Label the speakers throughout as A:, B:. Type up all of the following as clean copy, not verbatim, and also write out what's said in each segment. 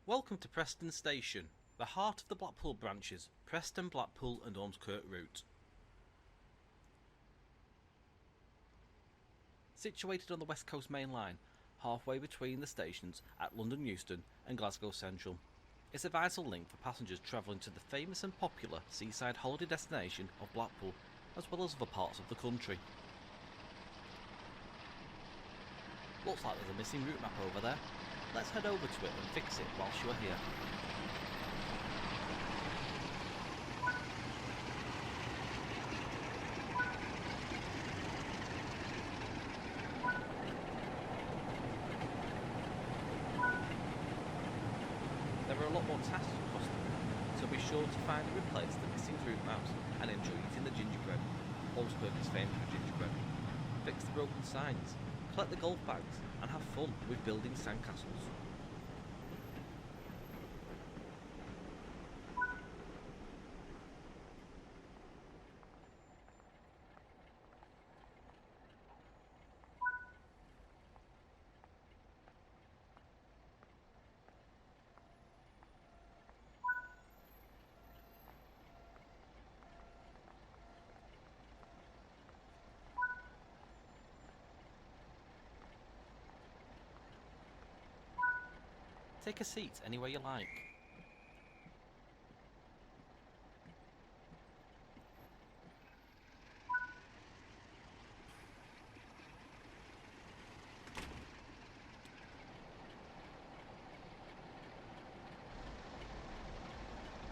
A: Welcome to Preston Station, the heart of the Blackpool Branches, Preston, Blackpool and Ormskirk route. Situated on the West Coast Main Line, halfway between the stations at London Euston and Glasgow Central, it's a vital link for passengers travelling to the famous and popular seaside holiday destination of Blackpool, as well as other parts of the country. Looks like there's a missing route map over there. Let's head over to it and fix it whilst you're here. There are a lot more tasks across the route, so be sure to find and replace the missing route maps and enjoy eating the gingerbread. Ormskirk is famous for gingerbread. Fix the broken signs, collect the golf bags and have fun with building sandcastles. Take a seat anywhere you like.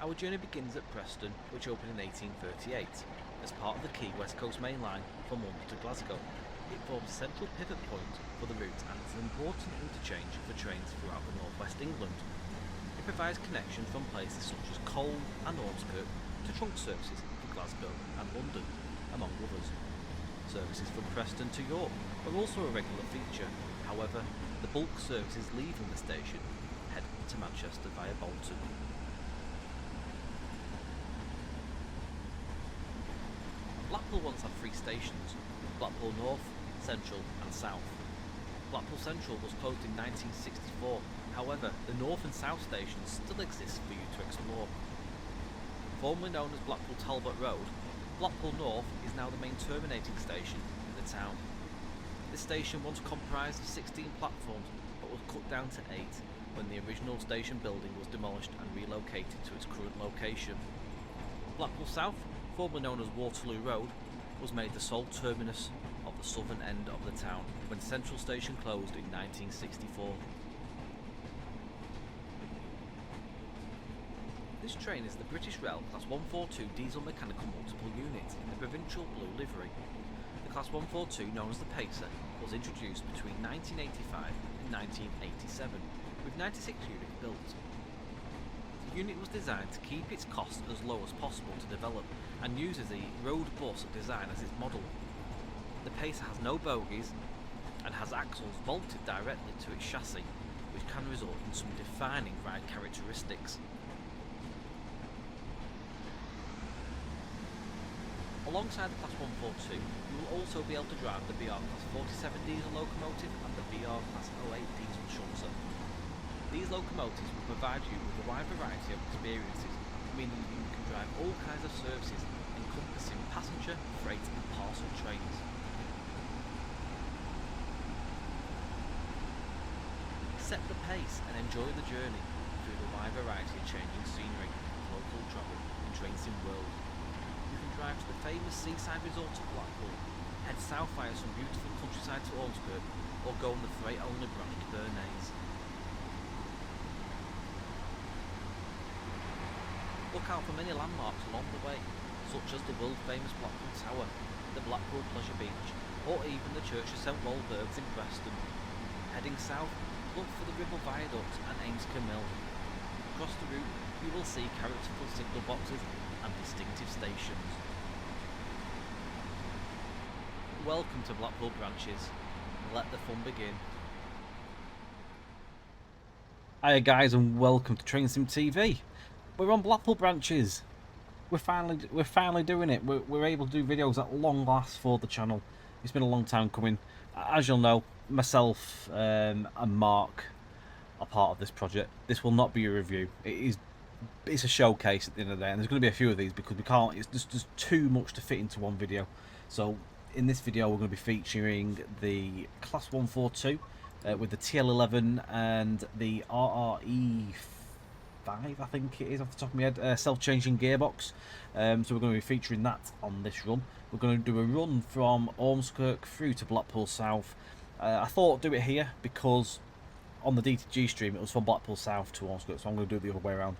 A: Our journey begins at Preston, which opened in 1838, as part of the key West Coast Main Line from London to Glasgow. It forms a central pivot point for the route and is an important interchange for trains throughout the northwest England. It provides connection from places such as Colne and Ormskirk to trunk services for Glasgow and London, among others. Services from Preston to York are also a regular feature. However, the bulk services leaving the station head to Manchester via Bolton. Blackpool once had three stations: Blackpool North, Central and South. Blackpool Central was closed in 1964, however the North and South stations still exist for you to explore. Formerly known as Blackpool Talbot Road, Blackpool North is now the main terminating station in the town. This station once comprised of 16 platforms but was cut down to 8 when the original station building was demolished and relocated to its current location. Blackpool South, formerly known as Waterloo Road, was made the sole terminus of the southern end of the town when Central Station closed in 1964. This train is the British Rail Class 142 diesel mechanical multiple unit in the provincial blue livery. The Class 142, known as the Pacer, was introduced between 1985 and 1987, with 96 units built. The unit was designed to keep its costs as low as possible to develop and uses the road bus design as its model. The Pacer has no bogies and has axles bolted directly to its chassis, which can result in some defining ride characteristics. Alongside the Class 142, you will also be able to drive the BR Class 47 diesel locomotive and the BR Class 08 diesel shunter. These locomotives will provide you with a wide variety of experiences, meaning you can drive all kinds of services encompassing passenger, freight and parcel trains. Set the pace and enjoy the journey through the wide variety of changing scenery and local travel in Train Sim World. You can drive to the famous seaside resort of Blackpool, head south via some beautiful countryside to Ormskirk, or go on the freight-only branch to Bernays. Look out for many landmarks along the way, such as the world-famous Blackpool Tower, the Blackpool Pleasure Beach, or even the Church of St Walburg's in Preston. Heading south, look for the Ribble Viaduct and Amescombe Mill. Across the route, you will see characterful signal boxes and distinctive stations. Welcome to Blackpool Branches. Let the fun begin. Hiya guys and welcome to Train Sim TV. We're on Blackpool Branches. We're finally doing it. We're able to do videos at long last for the channel. It's been a long time coming. As you'll know, myself and Mark are part of this project. This will not be a review. It's a showcase at the end of the day, and there's going to be a few of these because we can't. It's just too much to fit into one video. So in this video, we're going to be featuring the Class 142 with the TL11 and the RRE5, I think it is off the top of my head, self-changing gearbox. So we're going to be featuring that on this run. We're going to do a run from Ormskirk through to Blackpool South. I thought do it here because on the DTG stream it was from Blackpool South to Ormskirk, so I'm going to do it the other way around.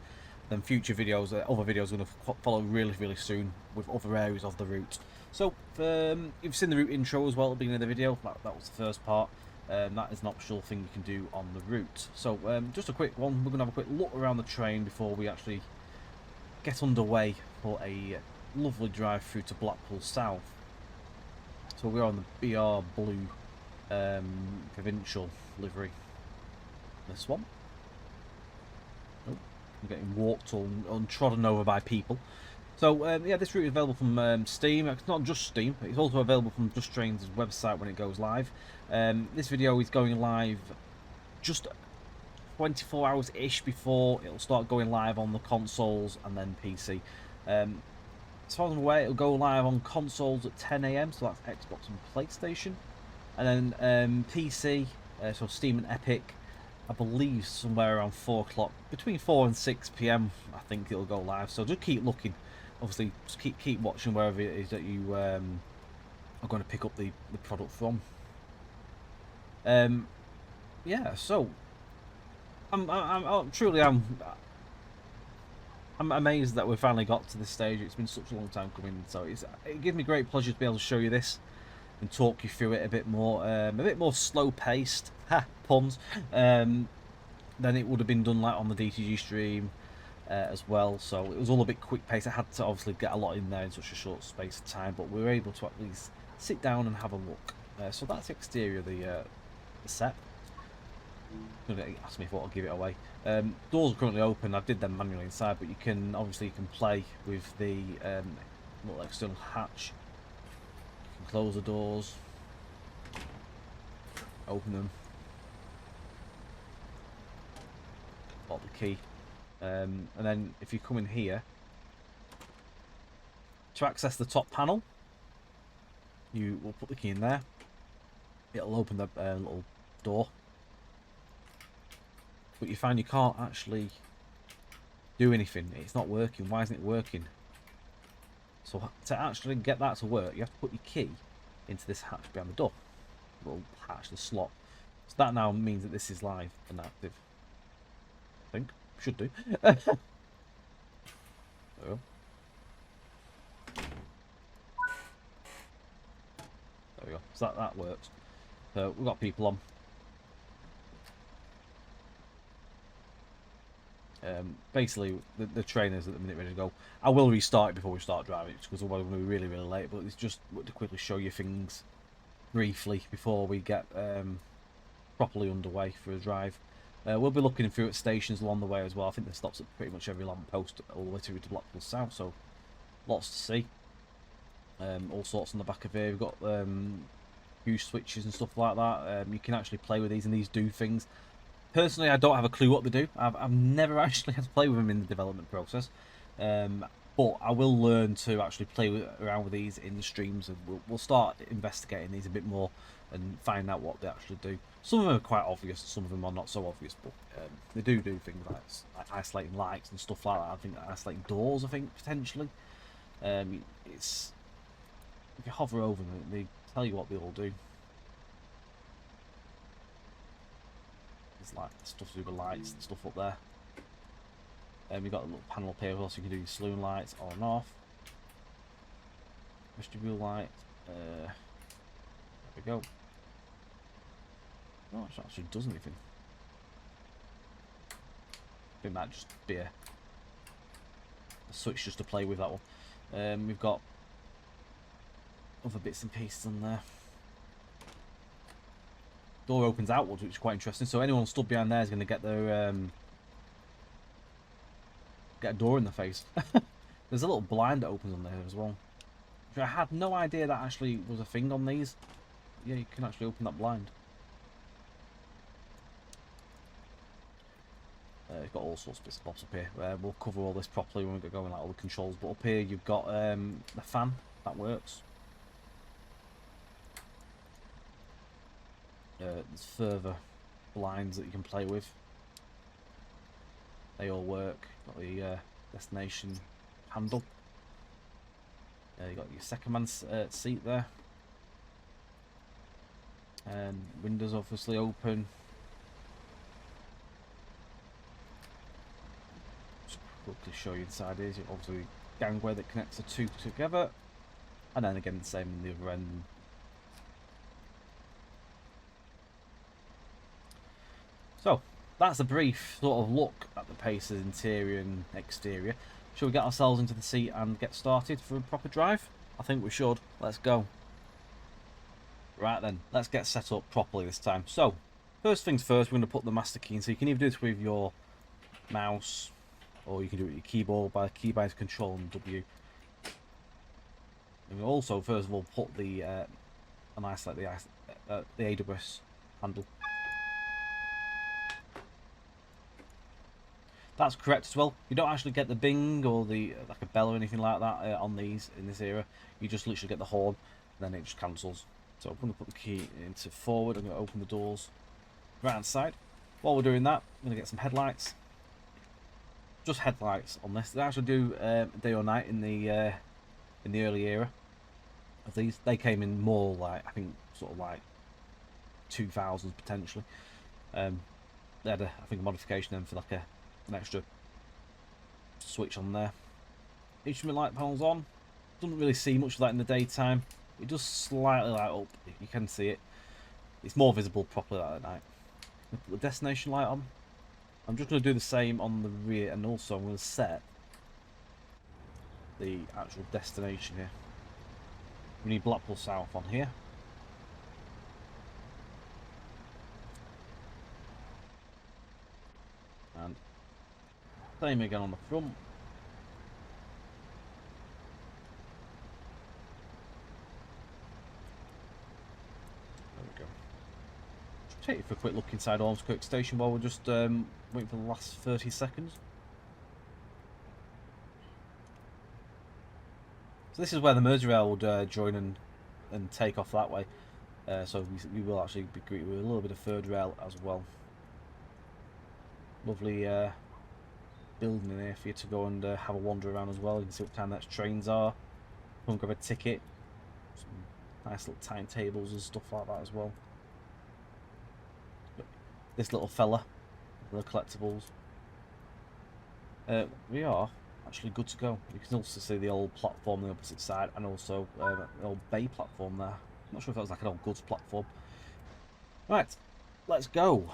A: Then future videos, other videos are going to follow really soon with other areas of the route. So you've seen the route intro as well at the beginning of the video. That was the first part. That is an optional thing you can do on the route. So just a quick one. We're going to have a quick look around the train before we actually get underway for a lovely drive through to Blackpool South. So we're on the BR Blue provincial livery. This one. Oh, I'm getting walked or untrodden over by people. So yeah, this route is available from Steam. It's not just Steam, it's also available from Just Trains' website when it goes live. This video is going live just 24 hours ish before it'll start going live on the consoles and then PC. As far as I'm aware, it'll go live on consoles at 10 AM, so that's Xbox and PlayStation, and then PC, so Steam and Epic, I believe somewhere around 4 o'clock, between 4 and 6 PM I think it'll go live. So just keep looking. Obviously, just keep watching wherever it is that you are going to pick up the product from. Yeah, so I'm amazed that we finally got to this stage. It's been such a long time coming, so it gives me great pleasure to be able to show you this and talk you through it a bit more slow paced, puns, than it would have been done like on the DTG stream. As well, so it was all a bit quick paced. I had to obviously get a lot in there in such a short space of time, but we were able to at least sit down and have a look. So that's the exterior of the set. Going to ask me if I'll give it away. Doors are currently open. I did them manually inside, but you can play with the little external hatch. You can close the doors, open them, pop the key. And then if you come in here to access the top panel, you will put the key in there. It'll open the little door, but you find you can't actually do anything. It's not working. Why isn't it working? So to actually get that to work, you have to put your key into this hatch behind the door, little hatch, the slot. So that now means that this is live and active, I think. Should do. There we go. There we go. So that works. So we've got people on. Basically, the trainer's at the minute ready to go. I will restart it before we start driving, because otherwise we're going to be really late. But it's just to quickly show you things briefly before we get properly underway for a drive. We'll be looking through at stations along the way as well. I think there's stops at pretty much every lamppost all the way through to Blackpool South, so lots to see. All sorts on the back of here. We've got huge switches and stuff like that. You can actually play with these, and these do things. Personally, I don't have a clue what they do. I've never actually had to play with them in the development process. But I will learn to actually play around with these in the streams, and we'll start investigating these a bit more and find out what they actually do. Some of them are quite obvious, some of them are not so obvious, but they do things like isolating lights and stuff like that. I think isolating doors, I think, potentially. It's if you hover over them, they tell you what they all do. It's like stuff to do with lights and stuff up there. We've got a little panel up here, so you can do your saloon lights on and off. Vestibule light. There we go. Oh, it actually does anything. I think that just be a switch just to play with that one. We've got other bits and pieces on there. Door opens outwards, which is quite interesting. So anyone stood behind there is going to get their get a door in the face. There's a little blind that opens on there as well. I had no idea that actually was a thing on these. Yeah, you can actually open that blind.
B: It's got all sorts of bits and bobs up here. We'll cover all this properly when we get going, like all the controls. But up here you've got the fan that works. There's further blinds that you can play with. They all work. Got the destination handle. You got your second man's seat there. And windows obviously open. Just quickly show you inside here. Obviously gangway that connects the two together. And then again the same on the other end. So that's a brief sort of look at the Pace's interior and exterior. Shall we get ourselves into the seat and get started for a proper drive? I think we should. Let's go. Right then, let's get set up properly this time. So, first things first, we're going to put the master key in. So you can either do this with your mouse, or you can do it with your keyboard by keybind control and W. And we also, first of all, put the the AWS handle. That's correct as well. You don't actually get the bing or the like a bell or anything like that on these in this era. You just literally get the horn, and then it just cancels. So I'm going to put the key into forward. I'm going to open the doors right hand side. While we're doing that, I'm going to get some headlights. Just headlights on this. They actually do day or night in the early era of these. They came in more like, I think, sort of like 2000s potentially. They had I think a modification then for like an extra switch on there. Instrument light panels on. Doesn't really see much of that in the daytime. It does slightly light up. You can see it. It's more visible properly at night. Put the destination light on. I'm just going to do the same on the rear, and also I'm going to set the actual destination here. We need Blackpool South on here. And same again on the front. There we go. Just take you for a quick look inside Ormskirk Station while we're just waiting for the last 30 seconds. So this is where the Merseyrail would join and take off that way. So we will actually be greeted with a little bit of third rail as well. Lovely building in here for you to go and have a wander around as well. You can see what time those trains are. Come grab a ticket. Some nice little timetables and stuff like that as well. But this little fella, the collectibles. We are actually good to go. You can also see the old platform on the opposite side, and also the old bay platform there. I'm not sure if that was like an old goods platform. Right, let's go.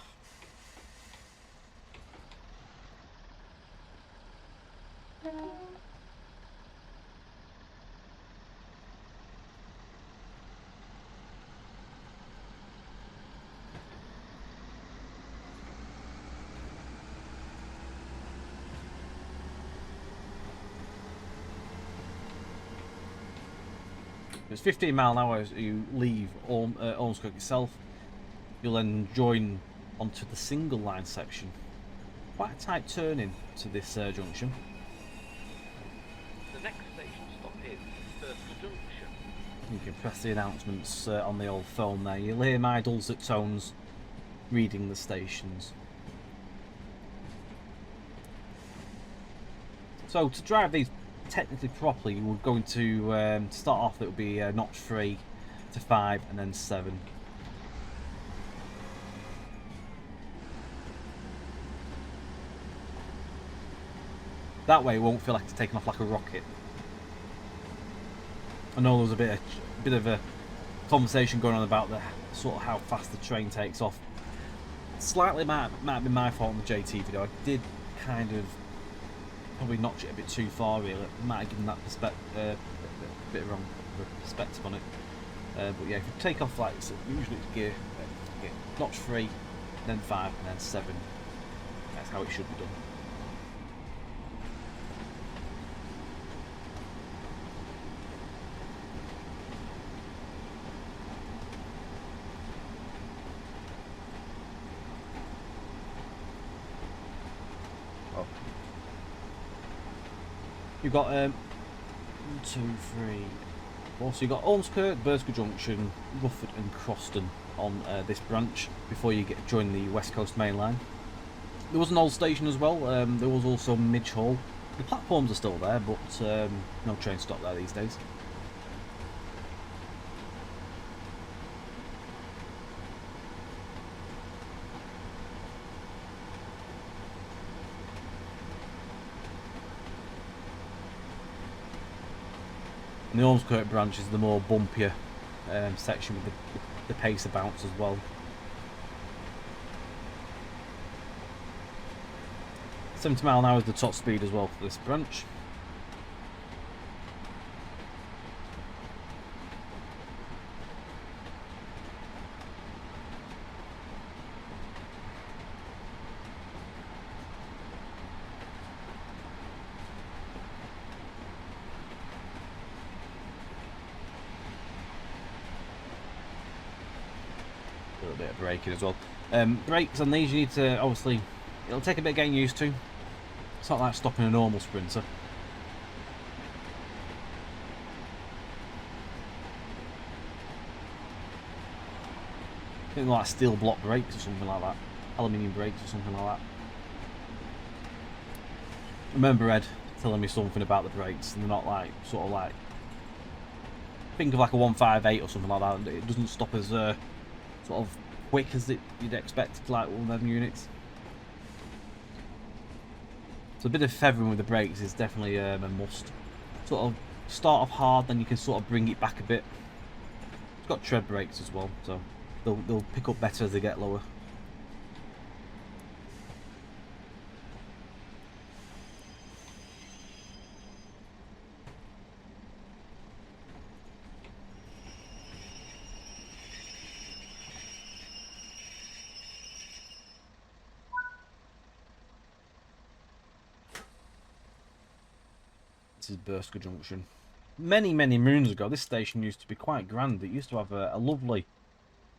B: It's 15 mile an hour as you leave Ormskirk itself. You'll then join onto the single line section. Quite a tight turning to this junction.
A: The next station stop is Preston Junction.
B: You can press the announcements on the old phone there. You'll hear my dulcet tones reading the stations. So to drive these technically properly, you would go into to start off, it would be notch 3 to 5 and then 7. That way it won't feel like it's taking off like a rocket. I know there's a bit of a conversation going on about the sort of how fast the train takes off. Slightly might be my fault on the JT video. I did kind of probably notch it a bit too far really. Might have given that a bit wrong perspective on it. But yeah, if you take off like so usually it's gear notch 3, then 5, and then 7. That's how it should be done. You've got 1, 2, 3, 4. So you've got Ormskirk, Burscough Junction, Rufford and Croston on this branch before you join the West Coast Main Line. There was an old station as well. There was also Midge Hall. The platforms are still there, but no train stop there these days. And the Ormskirk branch is the more bumpier section with the pacer bounce as well. 70 mile an hour is the top speed as well for this branch. A little bit of braking as well. Brakes on these, you need to obviously, it'll take a bit of getting used to. It's not like stopping a normal sprinter. I think like steel block brakes or something like that. Aluminium brakes or something like that. I remember Ed telling me something about the brakes, and they're not like, sort of like, think of like a 158 or something like that. It doesn't stop as sort of quick as you'd expect, like one of them units. So a bit of feathering with the brakes is definitely a must. Sort of start off hard, then you can sort of bring it back a bit. It's got tread brakes as well, so they'll pick up better as they get lower. This is Burscough Junction. Many moons ago, this station used to be quite grand. It used to have a lovely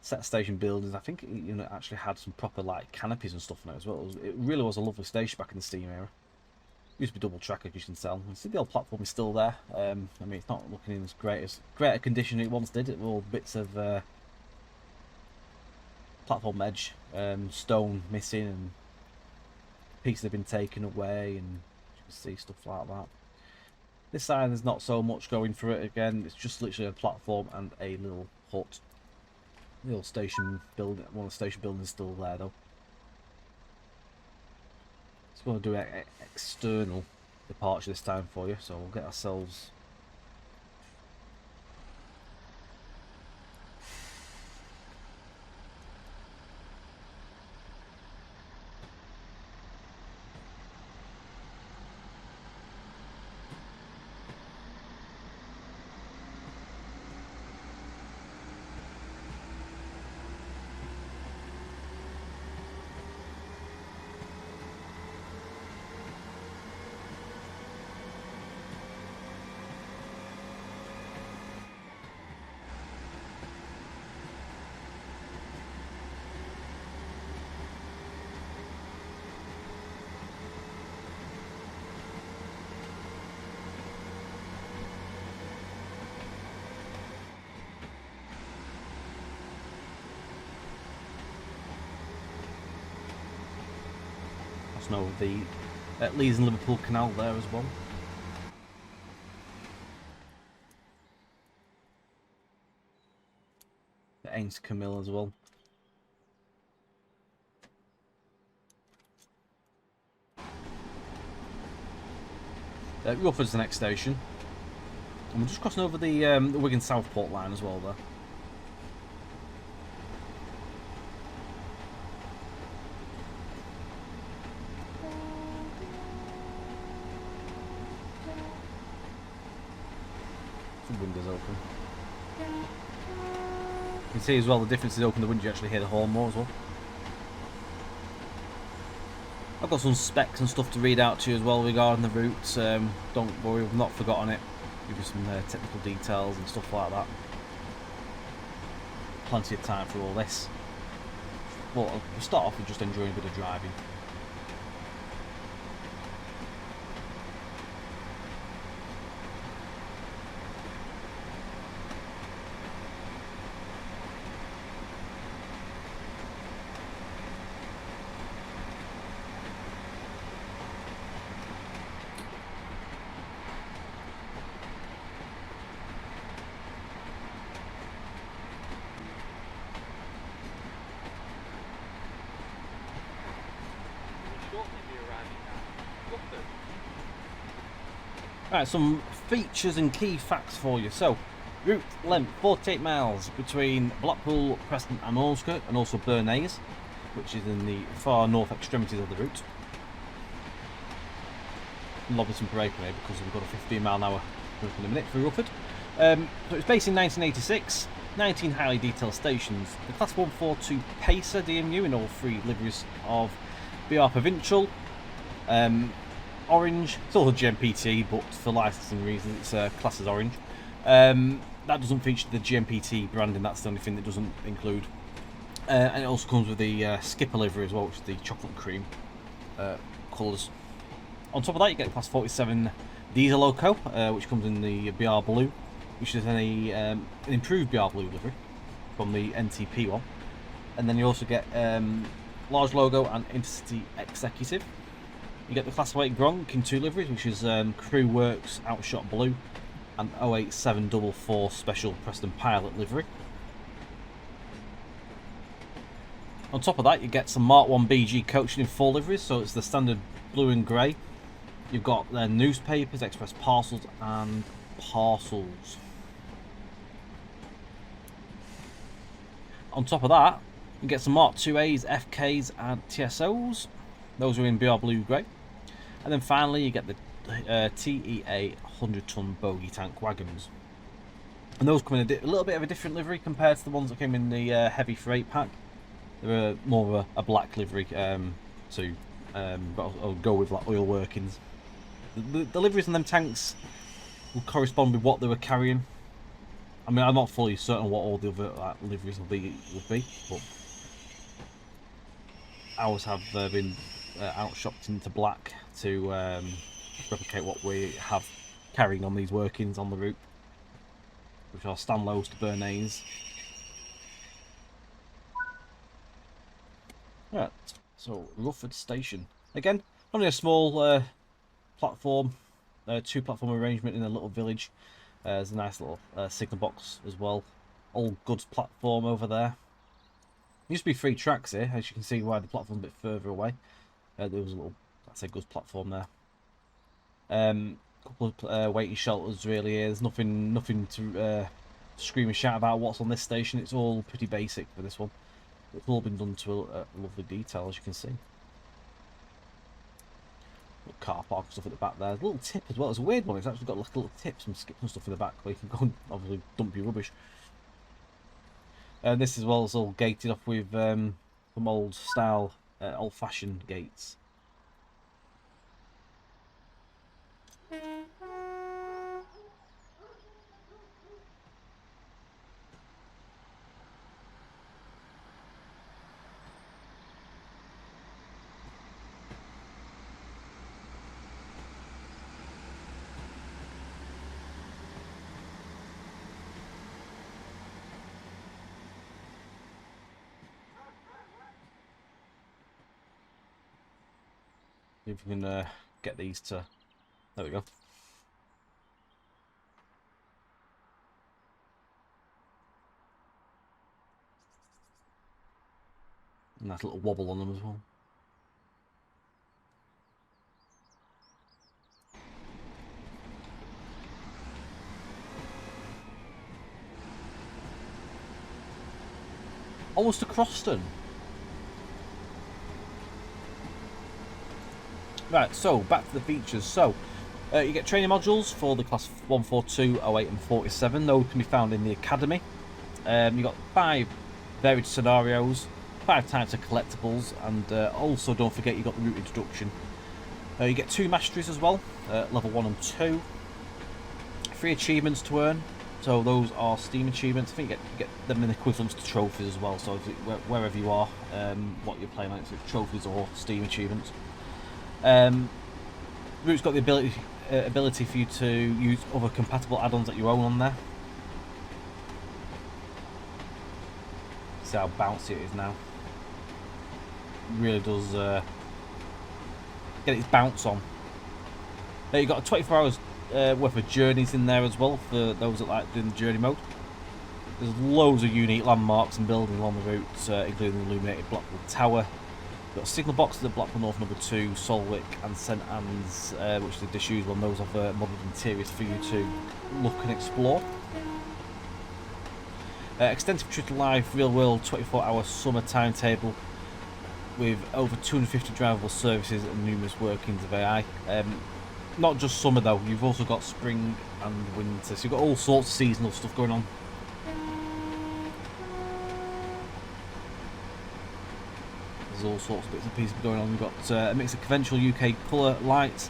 B: set station buildings. I think it actually had some proper like canopies and stuff in it as well. It really was a lovely station back in the steam era. It used to be double track, as you can tell. You see the old platform is still there. I mean, it's not looking in as great a condition it once did. It were all bits of platform edge, stone missing, and pieces have been taken away, and you can see stuff like that. This side there's not so much going through it. Again, it's just literally a platform and a little hut. The old station building, one of the station buildings is still there though. So we're going to do an external departure this time for you, so we'll get ourselves know the Leeds and Liverpool Canal there as well. The Ains Camille as well. Rufford's the next station. And we're just crossing over the Wigan Southport line as well there. Windows open. You can see as well the difference is open the window, you actually hear the horn more as well. I've got some specs and stuff to read out to you as well regarding the routes. Don't worry, we've not forgotten it. Give you some technical details and stuff like that. Plenty of time for all this. Well, we'll start off with just enjoying a bit of driving. Right, some features and key facts for you. So, route length 48 miles between Blackpool, Preston and Ormskirk, and also Bernays, which is in the far north extremities of the route. Lobberton Parade maybe, because we've got a 15-mile-an-hour route in a minute through Rufford. So it's based in 1986, 19 highly detailed stations. The Class 142 Pacer DMU in all three liveries of BR Provincial. Orange, it's all a GMPT, but for licensing reasons it's classed as orange. That doesn't feature the GMPT branding, that's the only thing that doesn't include. And it also comes with the Skipper livery as well, which is the chocolate cream colours. On top of that, you get Class 47 Diesel Loco, which comes in the BR Blue, which is an improved BR Blue livery from the NTP one. And then you also get large logo and Intercity Executive. You get the Class 8 Gronk in two liveries, which is Crew Works Outshot Blue and 08744 Special Preston Pilot livery. On top of that, you get some Mark 1 BG coaching in four liveries, so it's the standard blue and grey. You've got their newspapers, express parcels and parcels. On top of that, you get some Mark 2As, FKs and TSOs. Those are in BR Blue Grey. And then finally you get the TEA 100-ton bogie tank wagons. And those come in a little bit of a different livery compared to the ones that came in the heavy freight pack. They're more of a black livery, but I'll go with like oil workings. The liveries on them tanks will correspond with what they were carrying. I mean, I'm not fully certain what all the other liveries will be, but ours have been outshopped into black to replicate what we have carrying on these workings on the route, which are Stanlows to Bernays. Right, so Rufford Station. Again, only a small platform, two platform arrangement in a little village. There's a nice little signal box as well. Old goods platform over there. Used to be 3 tracks here, as you can see why the platform's a bit further away. There was a little, I'd say, goods platform there. Couple of waiting shelters really here. There's nothing to scream and shout about what's on this station. It's all pretty basic for this one. It's all been done to a lovely detail, as you can see. Little car park stuff at the back there. There's a little tip as well. It's a weird one. It's actually got like a little tips and skips and stuff in the back where you can go and obviously dump your rubbish. This as well is all gated off with some old style, old-fashioned gates. See if we can get these to... There we go. Nice little wobble on them as well. Almost to Croston. Right, so back to the features. So you get training modules for the class 142, 08 and 47. Those can be found in the academy. You've got 5 varied scenarios, 5 types of collectibles, and also don't forget you've got the route introduction. You get 2 masteries as well, level 1 and 2. 3 achievements to earn. So those are Steam achievements. I think you get them in equivalents to trophies as well. So wherever you are, what you're playing on, it's trophies or Steam achievements. Route's got the ability for you to use other compatible add-ons that you own on there. See how bouncy it is now. It really does get its bounce on. You've got 24 hours worth of journeys in there as well for those that like doing the journey mode. There's loads of unique landmarks and buildings along the route, including the illuminated Blackpool Tower, Got signal boxes at Blackpool North number 2, Solwick and St Anne's, which is the disused one. Those have modelled interiors for you to look and explore. Extensive true to life, real world 24-hour summer timetable with over 250 drivable services and numerous workings of AI. Not just summer though, you've also got spring and winter, so you've got all sorts of seasonal stuff going on. There's all sorts of bits and pieces going on. You've got a mix of conventional UK colour lights,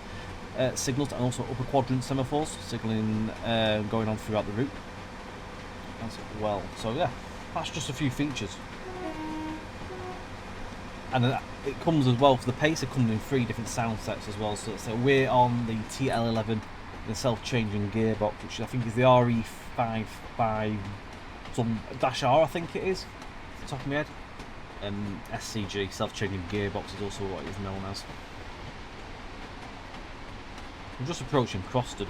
B: signals, and also upper quadrant semaphores signalling going on throughout the route as well. So yeah, that's just a few features. And it comes as well for the Pacer, comes in 3 different sound sets as well. So we're on the TL11, the self-changing gearbox, which I think is the RE55 some dash R, I think it is, off the top of my head. SCG, self-changing gearbox, is also what it is known as. I'm just approaching Preston.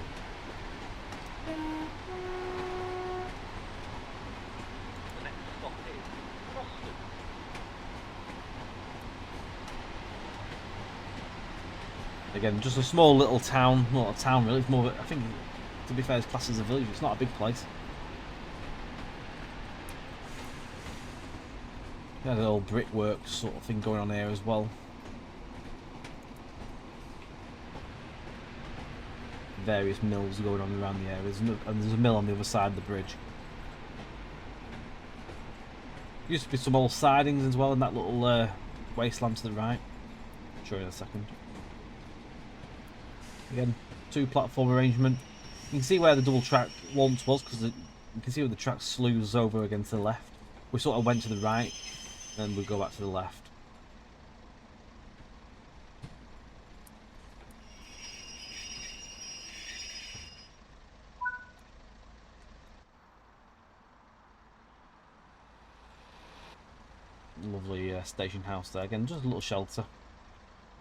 B: Again, just a small little town, not a town really, it's more of a, I think, to be fair, it's classed as a village, it's not a big place. There's an old brickwork sort of thing going on here as well. Various mills going on around the area, and there's a mill on the other side of the bridge. Used to be some old sidings as well in that little wasteland to the right. I'll show you in a second. Again, 2-platform arrangement. You can see where the double track once was, because you can see where the track slews over again to the left. We sort of went to the right, then we go back to the left. Lovely station house there. Again, just a little shelter,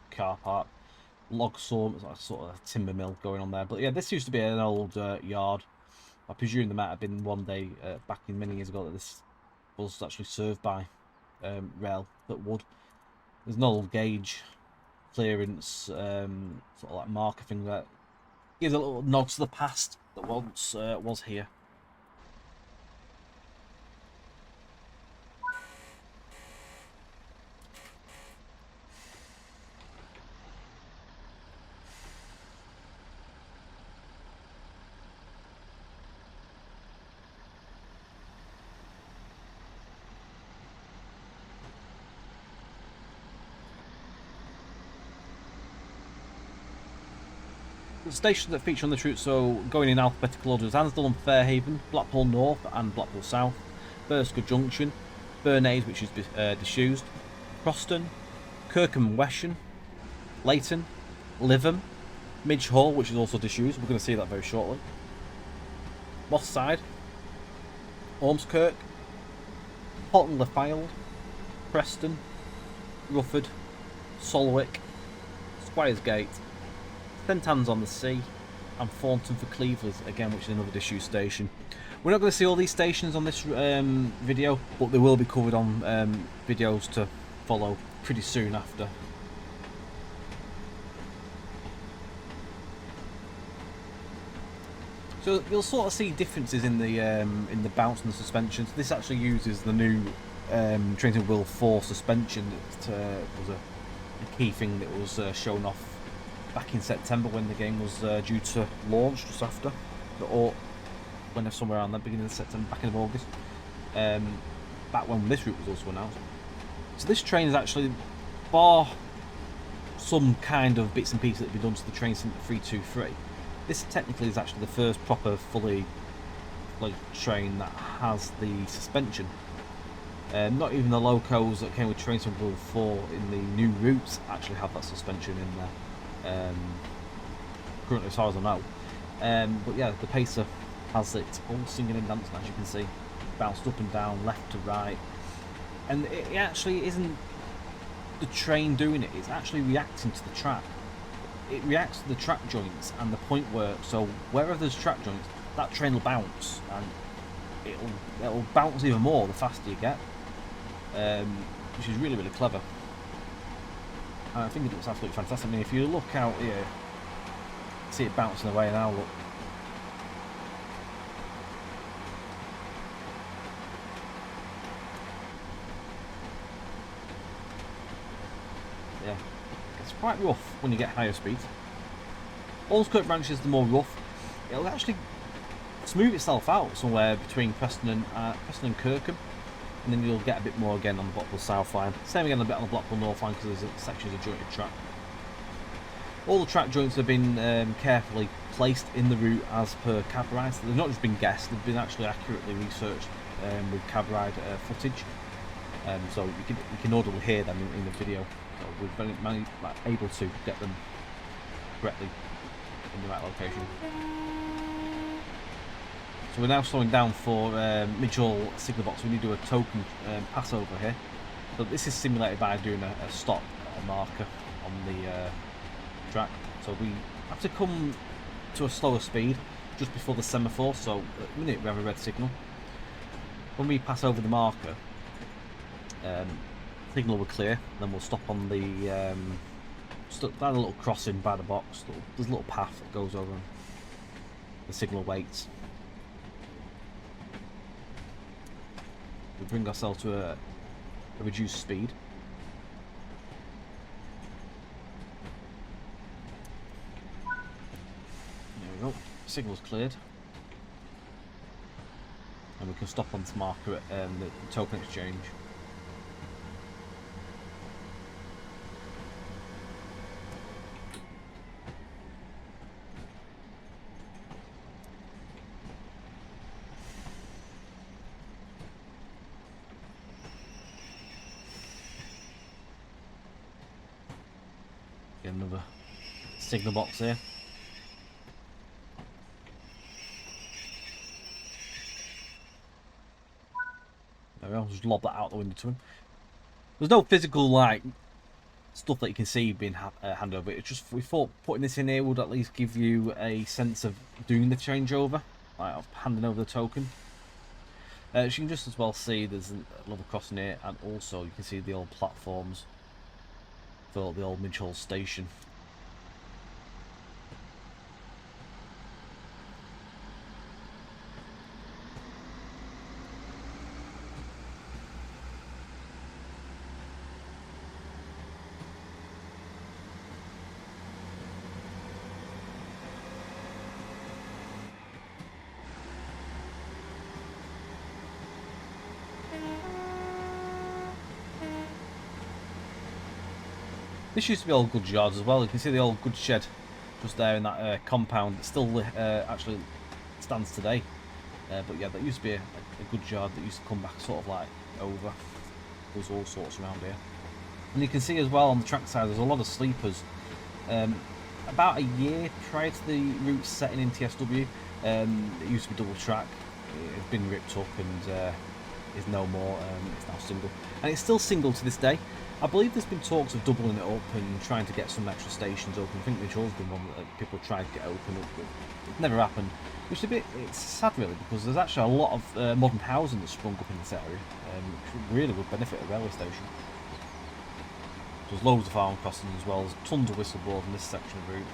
B: car park. Log saw, like sort of timber mill going on there. But yeah, this used to be an old yard. I presume there might have been one day back in many years ago that this was actually served by rail that would. There's an old gauge clearance, sort of like marker thing that gives a little nod to the past that once was here. The stations that feature on this route, so going in alphabetical order, is Ansdell and Fairhaven, Blackpool North and Blackpool South, Bursker Junction, Bernays, which is disused, Preston, Kirkham and Wesham, Leighton, Lytham, Midge Hall, which is also disused. We're going to see that very shortly. Moss Side, Ormskirk, Houghton le Fylde, Preston, Rufford, Solwick, Squires Gate, St Anne's on the Sea, and Thornton for Cleveland, again, which is another disused station. We're not going to see all these stations on this video, but they will be covered on videos to follow pretty soon after. So you'll sort of see differences in the bounce and the suspension. So this actually uses the new Trains and Wheel 4 suspension. It was a key thing that was shown off back in September when the game was due to launch, just after, or when somewhere around the beginning of September, back in August, back when this route was also announced. So this train is actually, bar some kind of bits and pieces that have been done to the train since 323, this technically is actually the first proper fully train that has the suspension. Not even the locos that came with Trains and Wheel 4 in the new routes actually have that suspension in there. Currently, as far as I know, but yeah, the Pacer has it all singing and dancing, as you can see, bounced up and down, left to right, and it actually isn't the train doing it; it's actually reacting to the track. It reacts to the track joints and the point work. So wherever there's track joints, that train will bounce, and it'll bounce even more the faster you get, which is really clever. And I think it looks absolutely fantastic. I mean, if you look out here, see it bouncing away now, look. Yeah, it's quite rough when you get higher speeds. All Kirkham Branches, the more rough, it'll actually smooth itself out somewhere between Preston and Kirkham, and then you'll get a bit more again on the Blackpool South line. Same again a bit on the Blackpool North line because there's sections of jointed track. All the track joints have been carefully placed in the route as per cab rides. They've not just been guessed; they've been actually accurately researched with cab ride footage. So you can audibly hear them in the video. So we're very able to get them correctly in the right location. So we're now slowing down for Mitchell signal box. We need to do a token pass over here. So this is simulated by doing a stop marker on the track. So we have to come to a slower speed just before the semaphore. So at the minute we have a red signal. When we pass over the marker, signal will clear. Then we'll stop on the by the little crossing by the box. There's a little path that goes over. The signal waits. We bring ourselves to a reduced speed. There we go. Signal's cleared. And we can stop on this marker at the token exchange. Get another signal box here. There we go, just lob that out the window to him. There's no physical like stuff that you can see being handed over. It's just we thought putting this in here would at least give you a sense of doing the changeover, like of handing over the token. As you can just as well see, there's a level crossing here, and also you can see the old platforms for the old Midge Hall station. This used to be old goods yards as well. You can see the old goods shed just there in that compound. It still actually stands today. But yeah, that used to be a goods yard that used to come back sort of like over. There's all sorts around here. And you can see as well on the track side there's a lot of sleepers. About a year prior to the route setting in TSW, it used to be double track. It's been ripped up and is no more. It's now single. And it's still single to this day. I believe there's been talks of doubling it up and trying to get some extra stations open. I think Midge Hall's been one that people tried to get open up, but it never happened. Which is it's sad really, because there's actually a lot of modern housing that's sprung up in this area, which really would benefit a railway station. There's loads of farm crossings as well. There's tons of whistleboard in this section of route.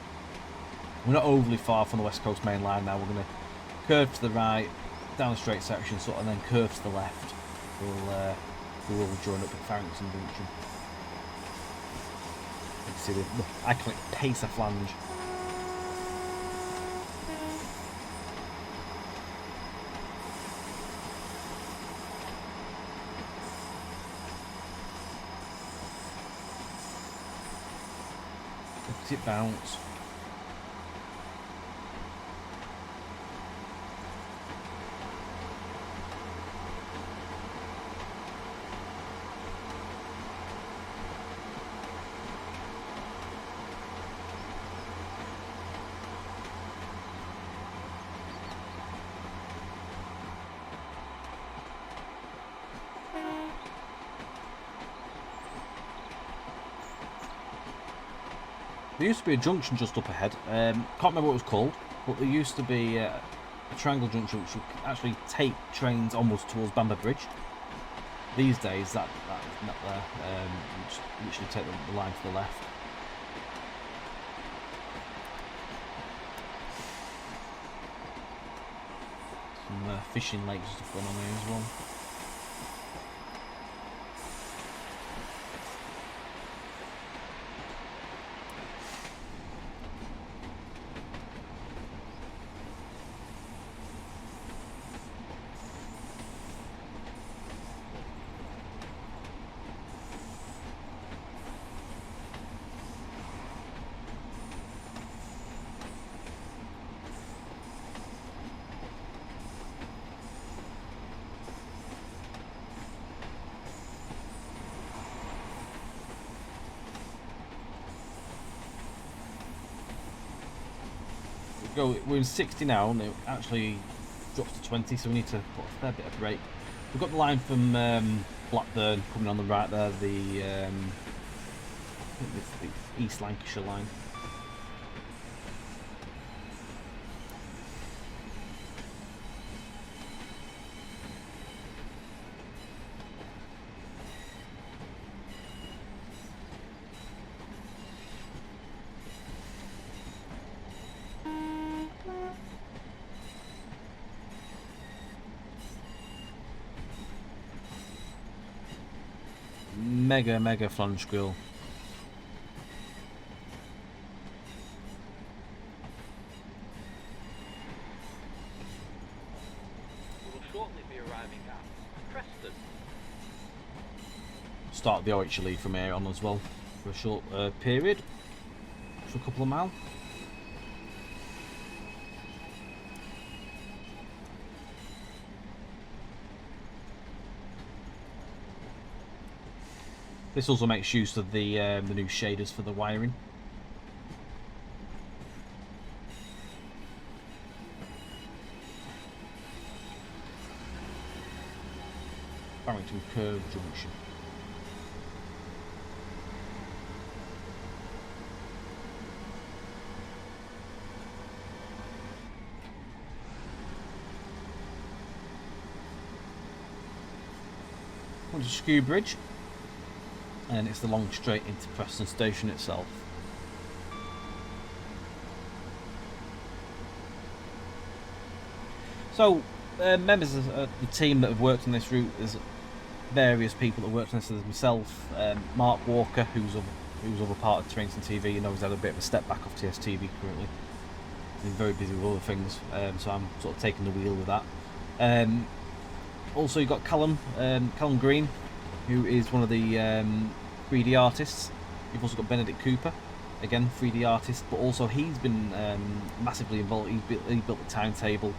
B: We're not overly far from the West Coast main line now. We're going to curve to the right, down a straight section, and then curve to the left. We will join up at Farrington Junction. You can see the iconic Pacer flange. Look at it bounce. There used to be a junction just up ahead. Can't remember what it was called, but there used to be a triangle junction which would actually take trains onwards towards Bamber Bridge. These days, that is not there. You just literally take the line to the left. Some fishing lakes and stuff going on here as well. We're in 60 now, and it actually drops to 20, so we need to put a fair bit of brake. We've got the line from Blackburn coming on the right there, the East Lancashire line. Mega flange grill.
A: We will shortly be arriving at Preston.
B: Start the Orchard lead from here on as well for a short period, for a couple of miles. This also makes use of the new shaders for the wiring. Barrington Curve Junction. On to Skew Bridge. And it's the long straight into Preston station itself. So, members of the team that have worked on this route, there's various people that have worked on this. There's myself, Mark Walker, who's other part of Trains and TV. You know, he's had a bit of a step back off TSTV currently. He's very busy with other things, so I'm sort of taking the wheel with that. Also, you've got Callum Green, who is one of the 3D artists. You've also got Benedict Cooper, again 3D artist, but also he's been massively involved. He built the timetable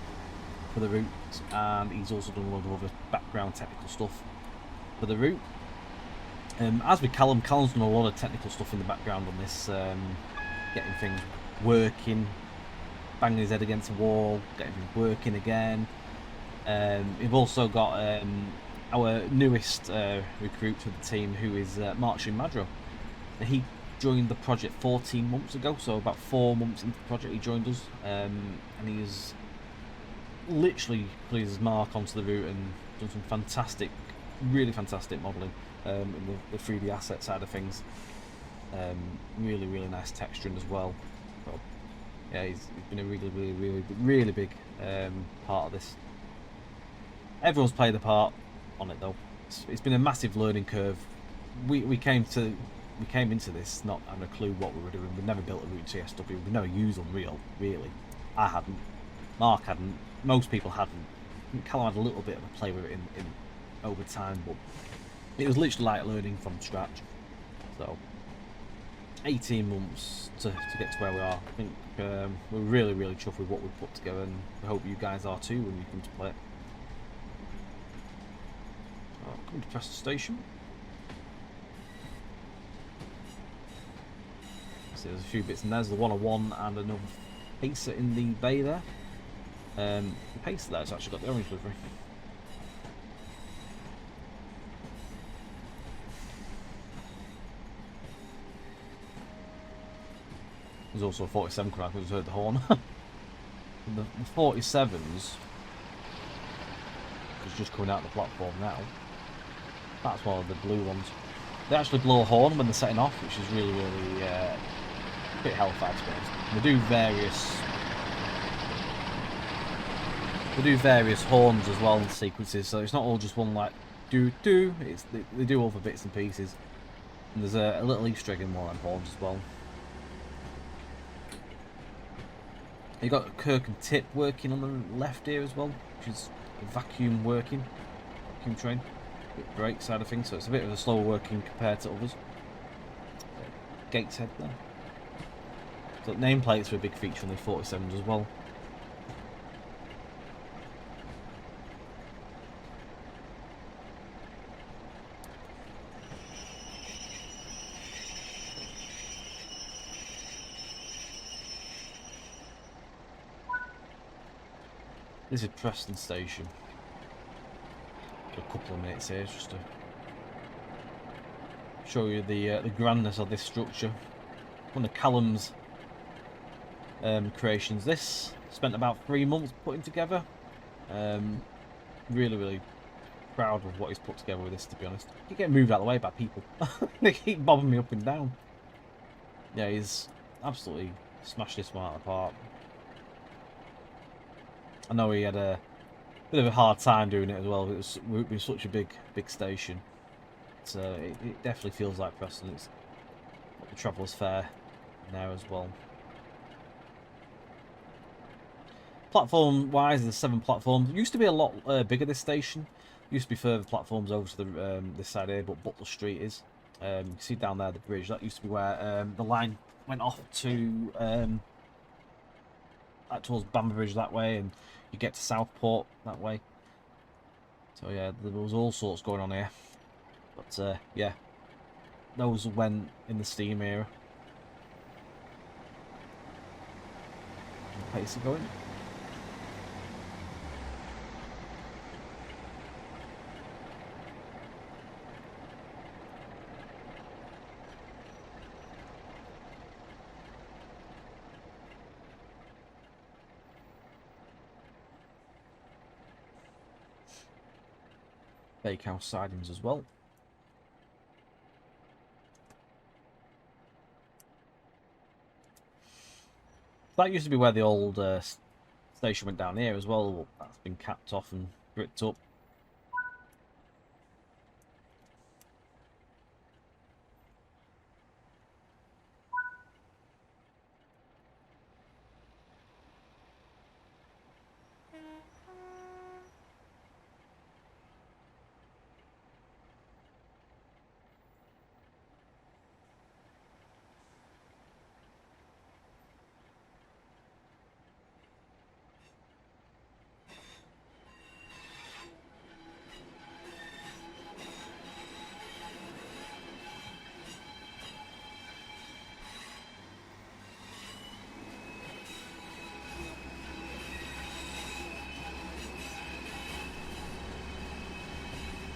B: for the route, and he's also done a lot of other background technical stuff for the route. As with Callum's done a lot of technical stuff in the background on this, getting things working, banging his head against a wall, getting things working again. We've also got our newest recruit to the team, who is Martin Madro. He joined the project 14 months ago, so about 4 months into the project he joined us, and he has literally put his mark onto the route and done some fantastic, really fantastic modelling in the 3D asset side of things. Really nice texturing as well. So, yeah, he's been a really big part of this. Everyone's played a part on it though. It's been a massive learning curve. We came into this not having a clue what we were doing. We'd never built a route TSW. We'd never used Unreal, really. I hadn't. Mark hadn't. Most people hadn't. I think Callum had a little bit of a play with it in over time, but it was literally like learning from scratch. So 18 months to get to where we are. I think we're really chuffed with what we've put together, and I hope you guys are too when you come to play it. Come to Preston Station. So there's a few bits in there. There's the 101 and another pacer in the bay there. The pacer there's actually got the orange livery. There's also a 47 crack, I just heard the horn. the 47s is just coming out of the platform now. That's one of the blue ones. They actually blow a horn when they're setting off, which is really, really pretty hellfire to be honest. They do various horns as well in sequences, so it's not all just one like do. They do all the bits and pieces. And there's a little Easter egg in one of them horns as well. You got Kirkham Tip working on the left here as well, which is a vacuum train. Brake side of things, so it's a bit of a slower working compared to others. Gateshead there. So nameplates were a big feature on the 47s as well. This is Preston station. For a couple of minutes here, just to show you the grandness of this structure. One of Callum's creations. This spent about 3 months putting together. Really, really proud of what he's put together with this, to be honest. I keep getting moved out of the way by people. They keep bobbing me up and down. Yeah, he's absolutely smashed this one out of the park. I know he had a bit of a hard time doing it as well. It was such a big station. So it definitely feels like Preston. It's the Traveller's Fair now as well. Platform wise, there's 7 platforms. It used to be a lot bigger, this station. Used to be further platforms over to the this side here, but Butler Street is. You can see down there the bridge. That used to be where the line went off to towards Bamber Bridge that way, and you get to Southport that way. So yeah, there was all sorts going on here. But yeah, those went in the steam era. Pace it going. Bakehouse sidings as well. That used to be where the old station went down here as well. That's been capped off and bricked up.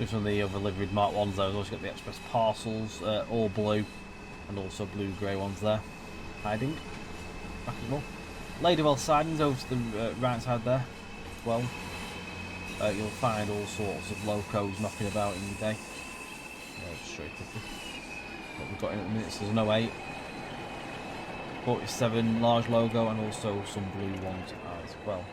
B: From the other liveried Mark 1s, there, we've also got the express parcels, all blue, and also blue-grey ones there, hiding. Back as well. Ladywell sidings over to the right side there, as well. You'll find all sorts of locos knocking about in your day. Just show you quickly what we've got in at the minute. So there's an 08, 47 large logo, and also some blue ones as well.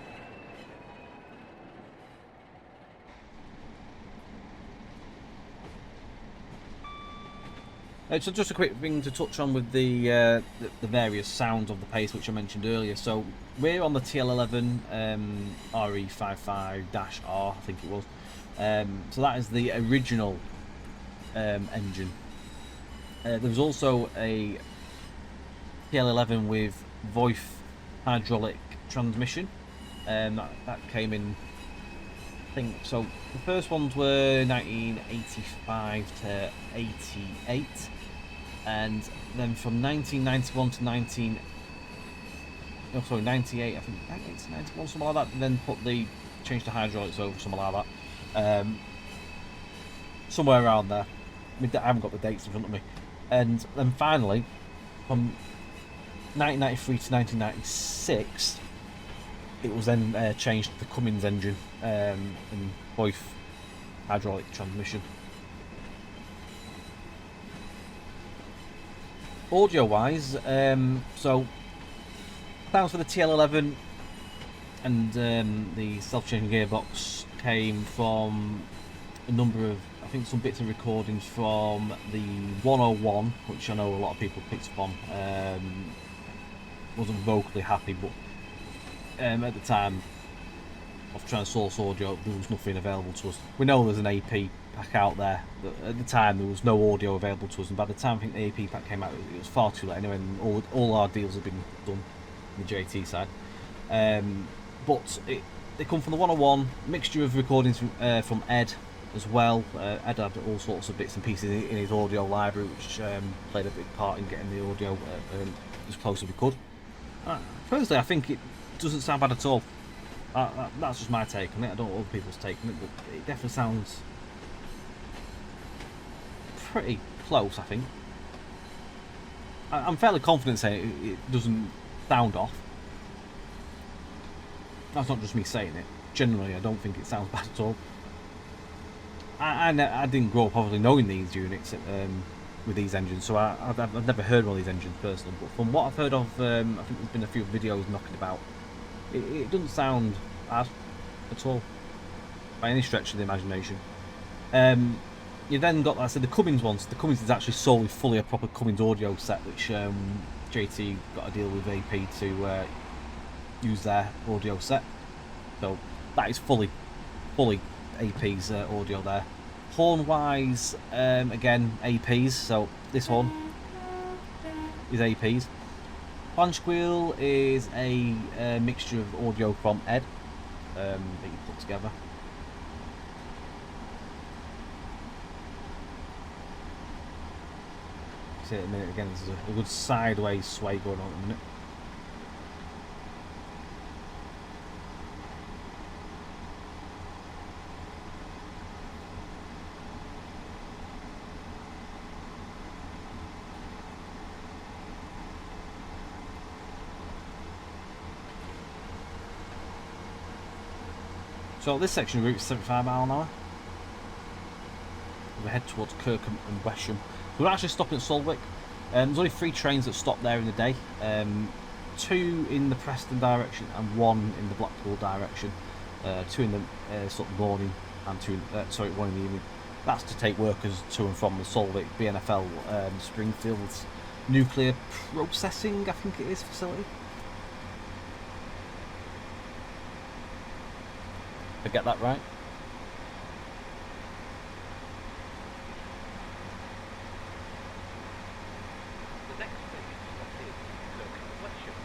B: So just a quick thing to touch on with the various sounds of the pace, which I mentioned earlier. So we're on the TL11 RE55-R, I think it was. So that is the original engine. There was also a TL11 with Voith hydraulic transmission. That came in, I think, so the first ones were 1985 to 88. And then from 1991 to 98, I think 98 to 91, something like that. Then changed the hydraulics over, something like that. Somewhere around there. I haven't got the dates in front of me. And then finally, from 1993 to 1996, it was then changed to the Cummins engine and Voith hydraulic transmission. audio wise, so sounds for the TL11 and the self-changing gearbox came from a number of, I think, some bits of recordings from the 101, which I know a lot of people picked up on. Wasn't vocally happy, but at the time of trying to source audio, there was nothing available to us. We know there's an AP pack out there, but at the time there was no audio available to us, and by the time I think the AP pack came out, it was far too late anyway, and all our deals had been done on the JT side. But they come from the 101, mixture of recordings from Ed as well. Ed had all sorts of bits and pieces in his audio library, which played a big part in getting the audio as close as we could. Personally, I think it doesn't sound bad at all. That's just my take on it. I don't know what other people's take on it, but it definitely sounds pretty close, I think. I'm fairly confident saying it doesn't sound off. That's not just me saying it. Generally, I don't think it sounds bad at all. I didn't grow up obviously knowing these units with these engines, so I've never heard one of these engines personally. But from what I've heard of, I think there's been a few videos knocking about. It doesn't sound bad at all, by any stretch of the imagination. You then got, like I said, the Cummins ones. The Cummins is actually solely fully a proper Cummins audio set, which JT got a deal with AP to use their audio set. So that is fully AP's audio there. Horn wise, again AP's. So this horn is AP's. Flange squeal is a mixture of audio from Ed that you put together. See it in a minute again. There's a good sideways sway going on at the minute. So this section of route is 75 mile an hour. We head towards Kirkham and Wesham. We're actually stopping at Solwick. There's only 3 trains that stop there in the day. 2 in the Preston direction and 1 in the Blackpool direction. 2 in the sort of morning and 1 in the evening. That's to take workers to and from the Solwick BNFL Springfield's nuclear processing, I think it is, facility. I get that right?
A: The next station stop is Kirkham and Wesham.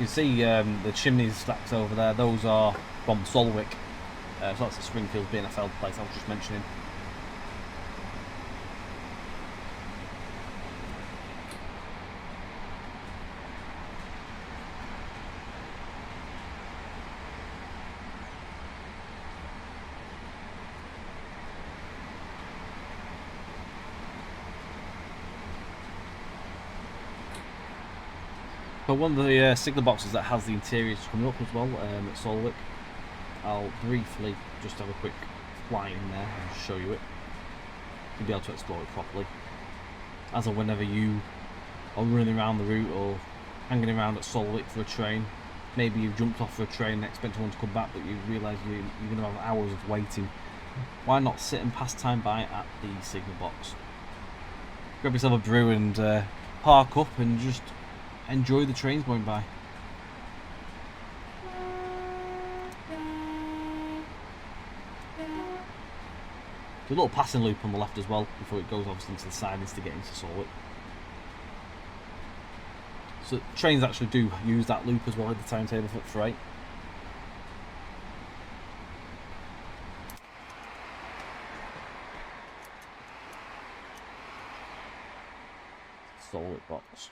B: You see the chimneys stacked over there, those are from Solwick. So that's the Springfield BNFL place I was just mentioning. But one of the signal boxes that has the interiors coming up as well at Solwick. I'll briefly just have a quick fly in there and show you it. You'll be able to explore it properly. As or whenever you are running around the route or hanging around at Solwick for a train, maybe you've jumped off for a train and expecting one to come back, but you realise you're going to have hours of waiting. Why not sit and pass time by at the signal box? Grab yourself a brew and park up and just enjoy the trains going by. There's a little passing loop on the left as well before it goes obviously into the sidings to get into Solwick. So trains actually do use that loop as well in the timetable for freight. Solwick box.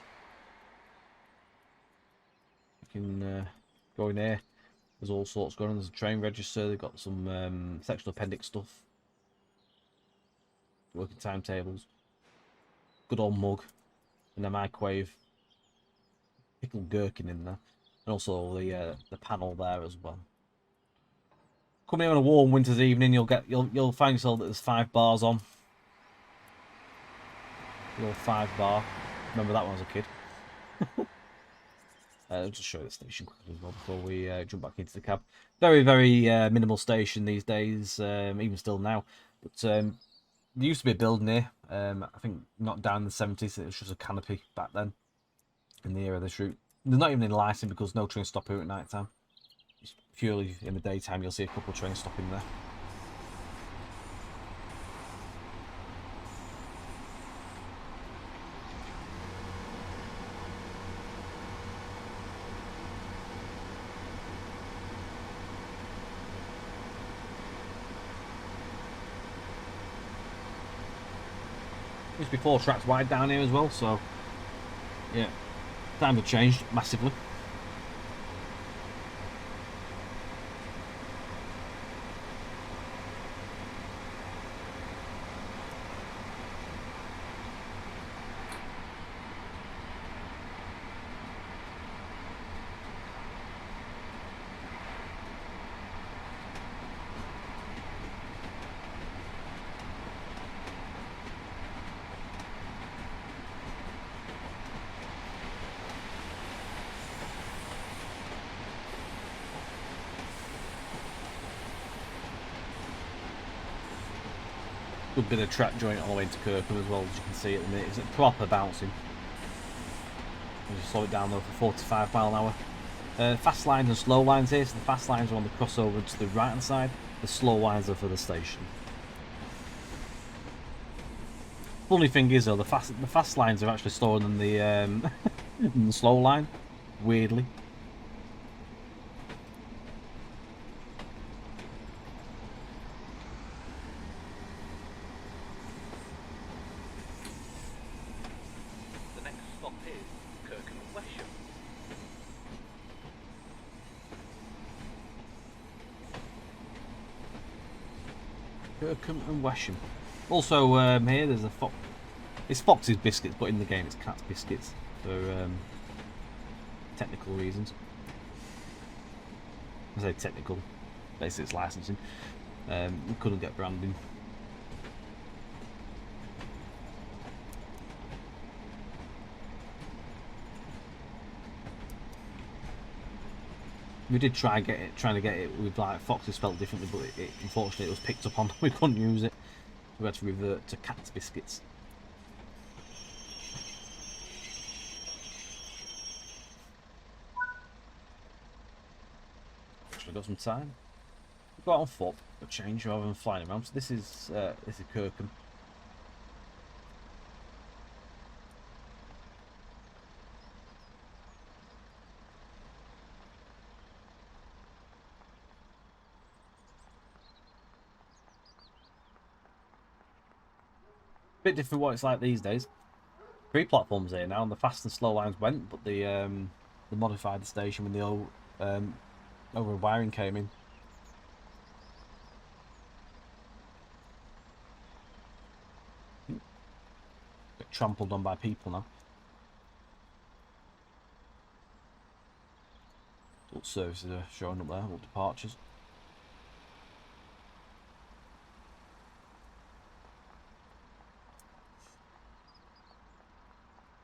B: You can go in here, There's all sorts going on. There's a train register. They've got some sectional appendix stuff. Working timetables. Good old mug. And a microwave. Pickled gherkin in there. And also the panel there as well. Come here on a warm winter's evening, you'll find yourself that there's 5 bars on. The old 5 bar. Remember that when I was a kid. I'll just show you the station quickly as well before we jump back into the cab. Very, very minimal station these days, even still now. But there used to be a building here. I think not down in the 70s. It was just a canopy back then in the era of this route. There's not even any lighting because no trains stop here at night time. Just purely in the daytime, you'll see a couple of trains stopping there. Used to be 4 tracks wide down here as well, so yeah, times have changed massively. Good bit of track joint all the way into Kirkham as well, as you can see at the minute. It's proper bouncing. You just slow it down though for 45 mile an hour. Fast lines and slow lines here, so the fast lines are on the crossover to the right hand side, the slow lines are for the station. Funny thing is though, the fast lines are actually slower than the, than the slow line, weirdly.
A: The next stop is Kirkham and Wesham.
B: Kirkham and Wesham. Also here there's a fox. It's Fox's biscuits, but in the game it's Cat's biscuits for technical reasons. I say technical, basically it's licensing. We couldn't get branding. We did trying to get it with like Foxes spelled differently, but unfortunately it was picked up on. We couldn't use it. We had to revert to Cat's biscuits. Actually got some time. We've got on foot a change rather than flying around. So this is Kirkham. Bit different what it's like these days. 3 platforms here now, and the fast and slow lines went, but they modified the station when the old over wiring came in. Get trampled on by people now. All services are showing up there, all departures.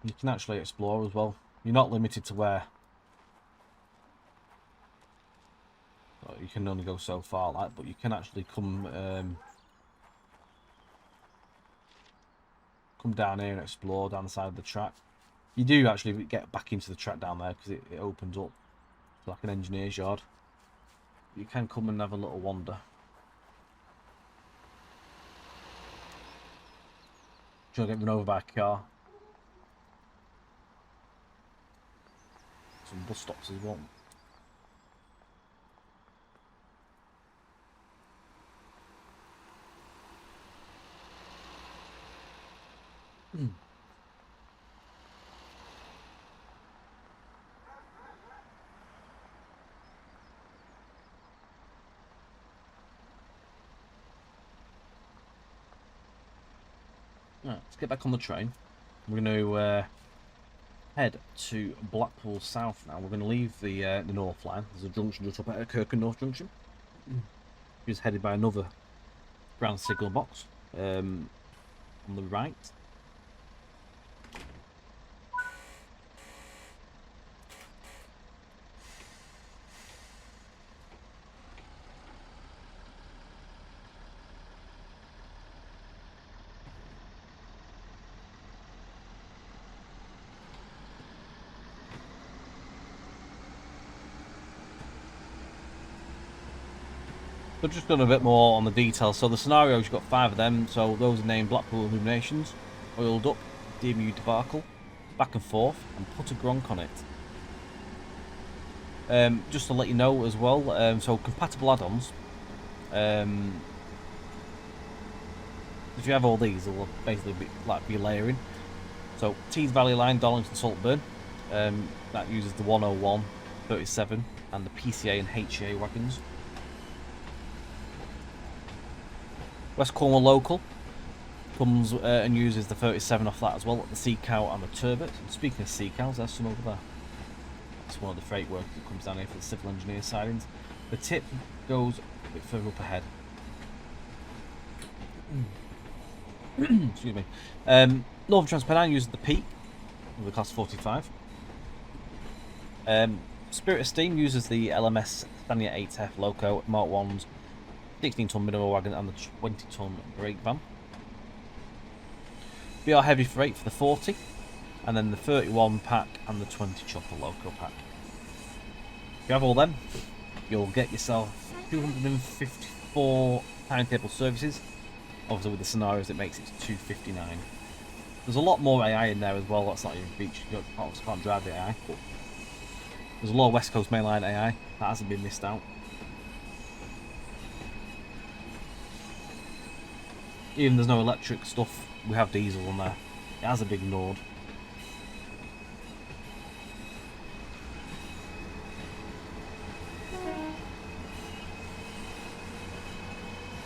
B: You can actually explore as well. You're not limited to where. You can only go so far, like, but you can actually come down here and explore down the side of the track. You do actually get back into the track down there because it opens up like an engineer's yard. You can come and have a little wander. Trying to get run over by a car. Some bus stops as well. Right, let's get back on the train. We're going to head to Blackpool South now. We're going to leave the North line. There's a junction just up at Kirkham North Junction. Just headed by another ground signal box on the right. So just done a bit more on the details. So the scenarios, you've got 5 of them. So those are named Blackpool Illuminations, Oiled Up, DMU Debacle, Back and Forth, and Put a Gronk on it. Just to let you know as well, so compatible add-ons. If you have all these, they'll basically be layering. So Tees Valley Line, Darlington, Saltburn. That uses the 101, 37, and the PCA and HA wagons. West Cornwall Local comes and uses the 37 off that as well, the Sea Cow and the Turbot. And speaking of Sea Cows, there's some over there. That's one of the freight workers that comes down here for the civil engineer sidings. The tip goes a bit further up ahead. Excuse me. Northern Transpennine uses the Peak with the class 45. Spirit of Steam uses the LMS Stania 8F Loco Mark 1's 16-ton minimum wagon and the 20-ton brake van. BR Heavy Freight for the 40, and then the 31 pack and the 20 chopper loco pack. If you have all them, you'll get yourself 254 timetable services. Obviously with the scenarios it makes it 259. There's a lot more AI in there as well. That's not even featured. You can't drive the AI, but there's a lot of West Coast mainline AI that hasn't been missed out. Even there's no electric stuff, we have diesel on there. It has a big node.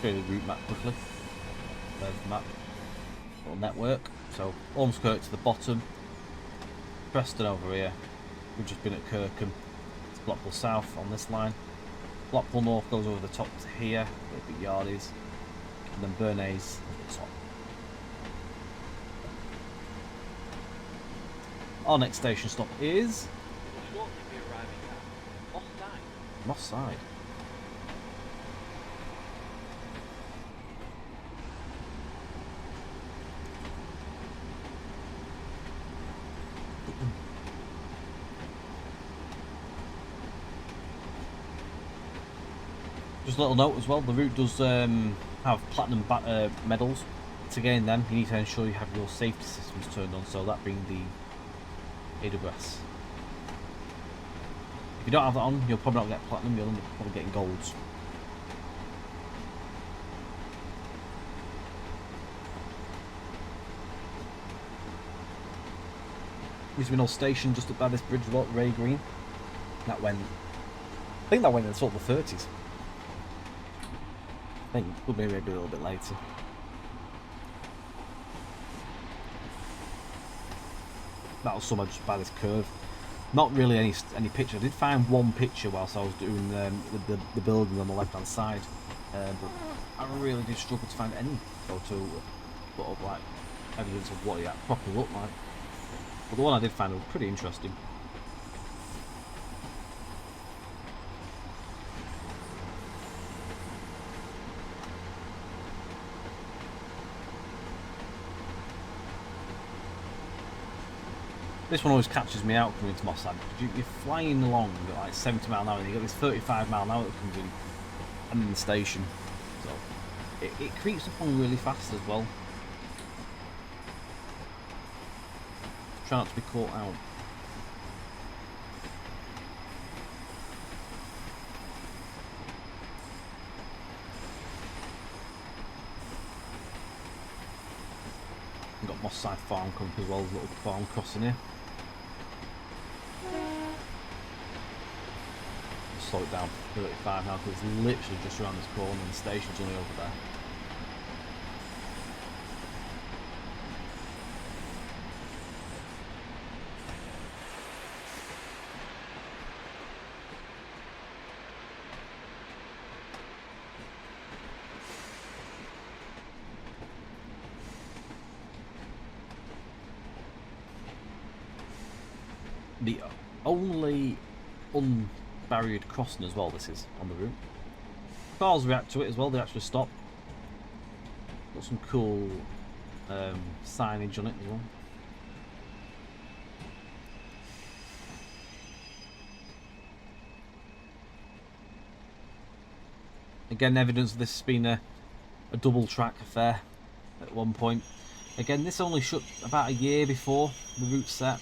B: Show you the route map quickly. There's the map. Little network. So Ormskirk to the bottom. Preston over here. We've just been at Kirkham. It's Blackpool South on this line. Blackpool North goes over the top to here, where the big yard is. And then Bernays at the top. Our next station stop is
A: Shortly be arriving at Moss Side.
B: Moss Side. Just a little note as well, the route does have platinum medals. To gain them, you need to ensure you have your safety systems turned on, so that being the AWS. If you don't have that on, you'll probably not get platinum, you'll end up probably getting golds. Used to be an old station just up by this bridge, Ray Green. That went, I think that went in sort of the 30s. I think we'll maybe do a little bit later. That was somewhere just by this curve. Not really any picture. I did find one picture whilst I was doing the building on the left hand side, but I really did struggle to find any photo sort of like evidence of what it properly looked like. But the one I did find was pretty interesting. This one always catches me out coming into Moss Side. You're flying along at like 70 mile an hour and you got this 35 mile an hour that comes in and in the station. So it creeps up on really fast as well. Try not to be caught out. We've got Moss Side Farm coming up as well, there's a little farm crossing here. Slow it down to 35 now because it's literally just around this corner and the station's only over there. The only unbarriered crossing as well, this is, on the route. Cars react to it as well, they actually stop. Got some cool signage on it as well. Again, evidence of this has been a double track affair at one point. Again, this only shut about a year before the route set.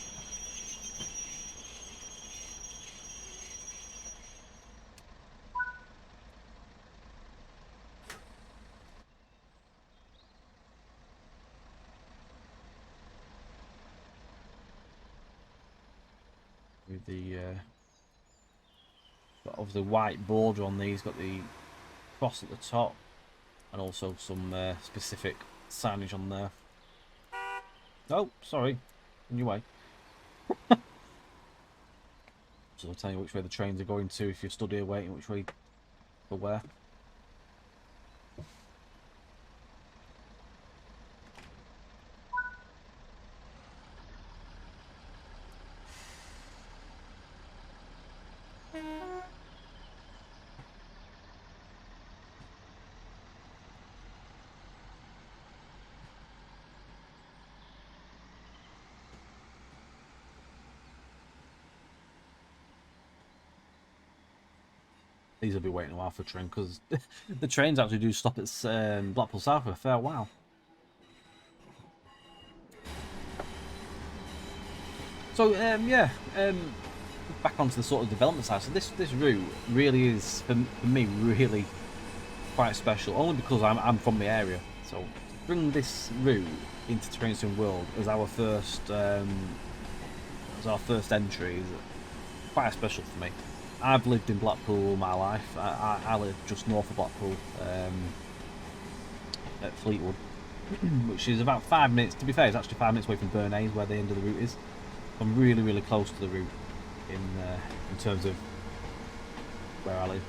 B: With the of the white border on these, got the cross at the top, and also some specific signage on there. Oh, sorry, in your way. So I'll tell you which way the trains are going to if you stood here waiting, which way for where. These will be waiting a while for a train because the trains actually do stop at Blackpool South for a fair while. So yeah, back onto the sort of development side. So this route really is for me really quite special, only because I'm from the area. So to bring this route into Train Sim World as our first entry is quite special for me. I've lived in Blackpool all my life. I live just north of Blackpool, at Fleetwood, which is about 5 minutes. To be fair, it's actually 5 minutes away from Burnage, where the end of the route is. I'm really, really close to the route in terms of where I live.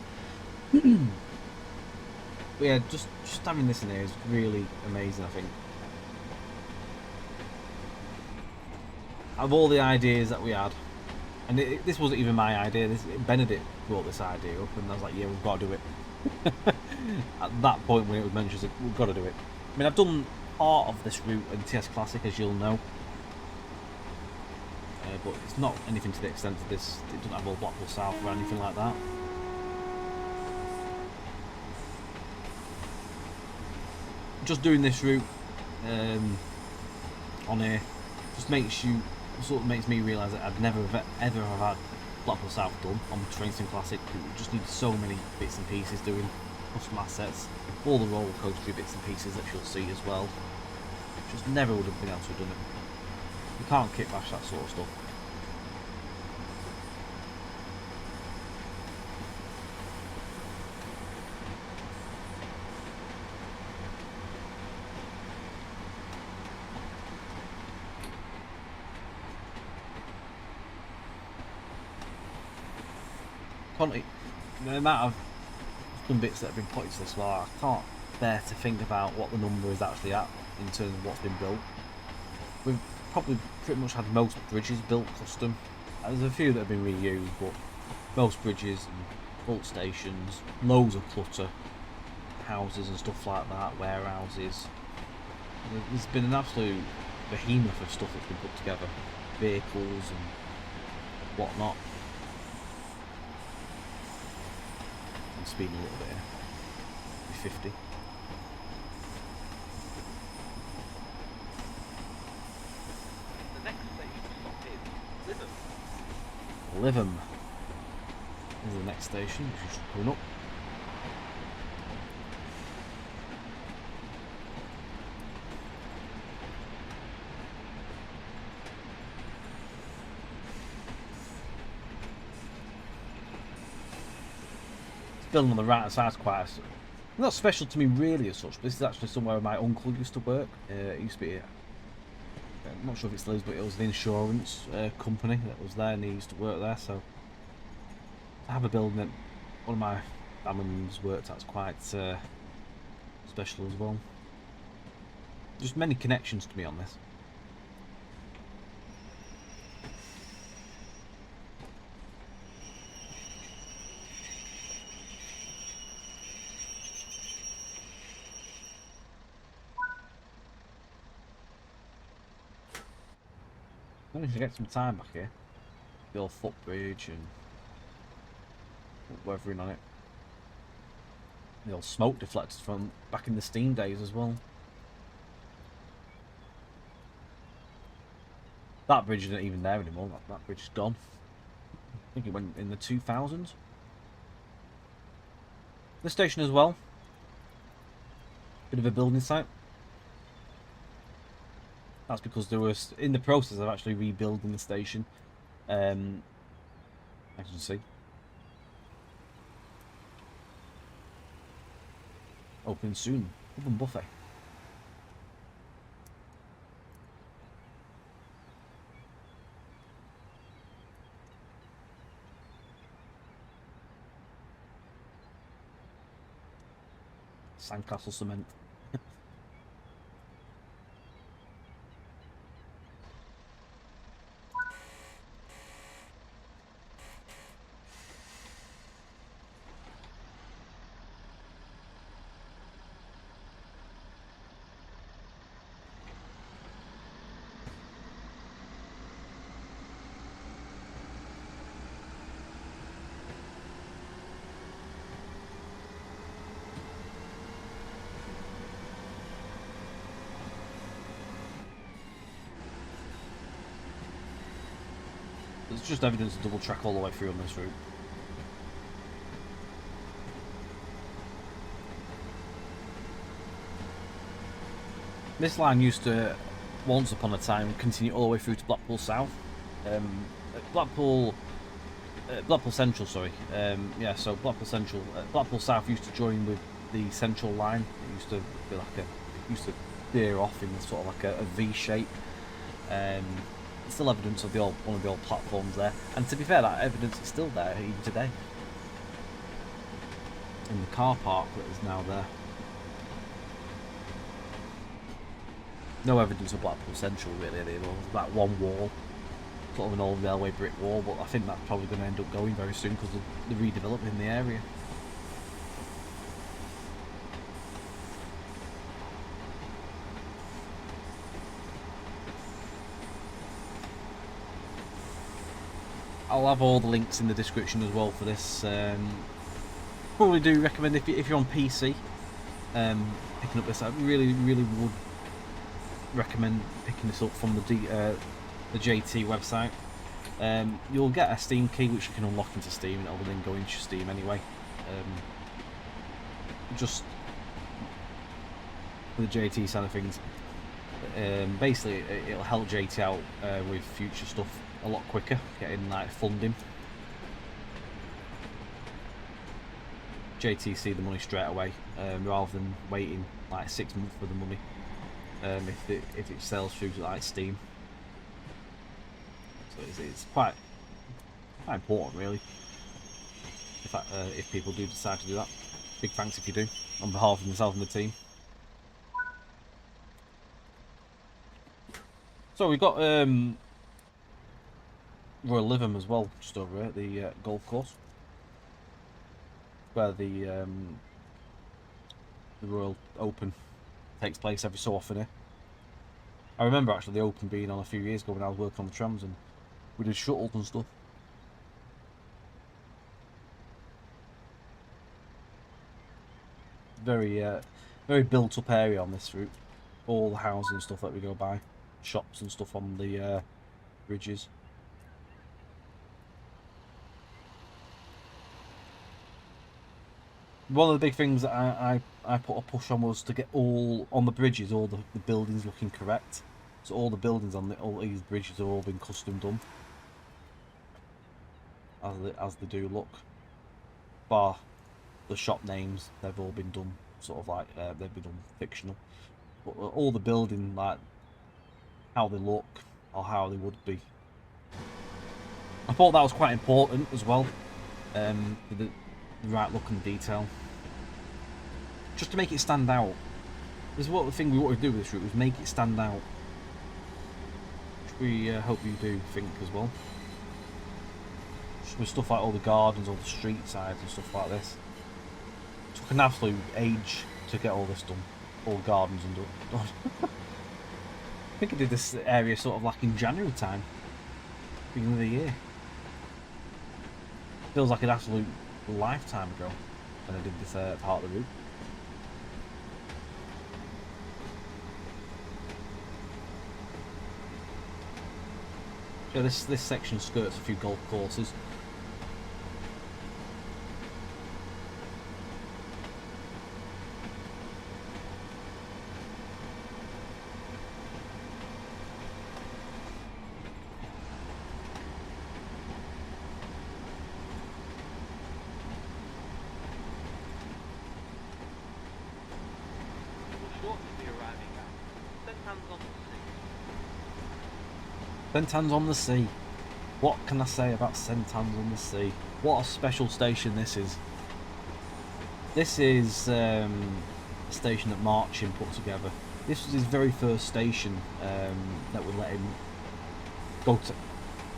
B: But yeah, just having this in here is really amazing, I think. Out of all the ideas that we had, and this wasn't even my idea. Benedict brought this idea up, and I was like, "Yeah, we've got to do it." At that point, when it was mentioned, I was like, we've got to do it. I mean, I've done part of this route in TS Classic, as you'll know, but it's not anything to the extent of this. It doesn't have all Blackpool South or anything like that. Just doing this route on here just makes me realise that I'd never ever have had Blackpool South done on the Train Sim Classic. We just need so many bits and pieces doing, custom assets, all the roller coaster bits and pieces that you'll see as well. Just never would have been able to have done it. You can't kitbash that sort of stuff. The amount of custom bits that have been put into this far, I can't bear to think about what the number is actually at in terms of what's been built. We've probably pretty much had most bridges built custom. There's a few that have been reused, but most bridges and vault stations, loads of clutter, houses and stuff like that, warehouses. There's been an absolute behemoth of stuff that's been put together, vehicles and whatnot. Speed a little bit here. 50.
A: The next station stop is Lytham.
B: Lytham is the next station, which is coming up. Building on the right hand side is quite not special to me really as such, but this is actually somewhere my uncle used to work. It used to be, I'm not sure if it still is, but it was the insurance company that was there, and he used to work there. So to have a building that one of my family members worked at is quite special as well. Just many connections to me on this. Managed to get some time back here. The old footbridge and weathering on it. The old smoke deflectors from back in the steam days as well. That bridge isn't even there anymore. That bridge is gone. I think it went in the 2000s. The station as well. Bit of a building site. That's because they were in the process of actually rebuilding the station. As you can see. Open soon. Open buffet. Sandcastle cement. There's just evidence of double track all the way through on this route. This line used to, once upon a time, continue all the way through to Blackpool South. Blackpool Central, sorry. Yeah, so Blackpool Central, Blackpool South used to join with the Central line. It used to be like used to veer off in sort of like a V shape. Still evidence of one of the old platforms there, and to be fair, that evidence is still there even today in the car park that is now there. No evidence of Blackpool Central really. There was that one wall, sort of an old railway brick wall, but I think that's probably going to end up going very soon because of the redevelopment in the area. I'll have all the links in the description as well for this. Probably do recommend if you're on PC picking up this. I really would recommend picking this up from the JT website. You'll get a Steam key which you can unlock into Steam, and it'll then go into Steam anyway. Just for the JT side of things, basically it'll help JT out with future stuff a lot quicker, getting like funding. JT see the money straight away, rather than waiting like 6 months for the money. If it sells through like Steam, so it's quite important really. If people do decide to do that, big thanks if you do, on behalf of myself and the team. So we've got Royal Lytham as well, just over here, the golf course, where the Royal Open takes place every so often here. I remember actually the Open being on a few years ago when I was working on the trams, and we did shuttles and stuff. Very built up area on this route. All the houses and stuff that we go by, shops and stuff on the bridges. One of the big things that I put a push on was to get all on the bridges, all the buildings looking correct. So all the buildings on all these bridges have all been custom done, as they do look. Bar the shop names, they've all been done sort of like they've been done fictional. But all the building, like how they look or how they would be, I thought that was quite important as well. The right look and detail, just to make it stand out. This is what the thing we wanted to do with this route, was make it stand out, which we hope you do think as well. Just with stuff like all the gardens, all the street sides and stuff like this. It took an absolute age to get all this done, all the gardens and done. I think I did this area sort of like in January time, beginning of the year. Feels like an absolute lifetime ago when I did this part of the route. So this section skirts a few golf courses. Sentans on the Sea. What can I say about Sentans on the Sea? What a special station this is. This is a station that Marchin put together. This was his very first station that we let him go to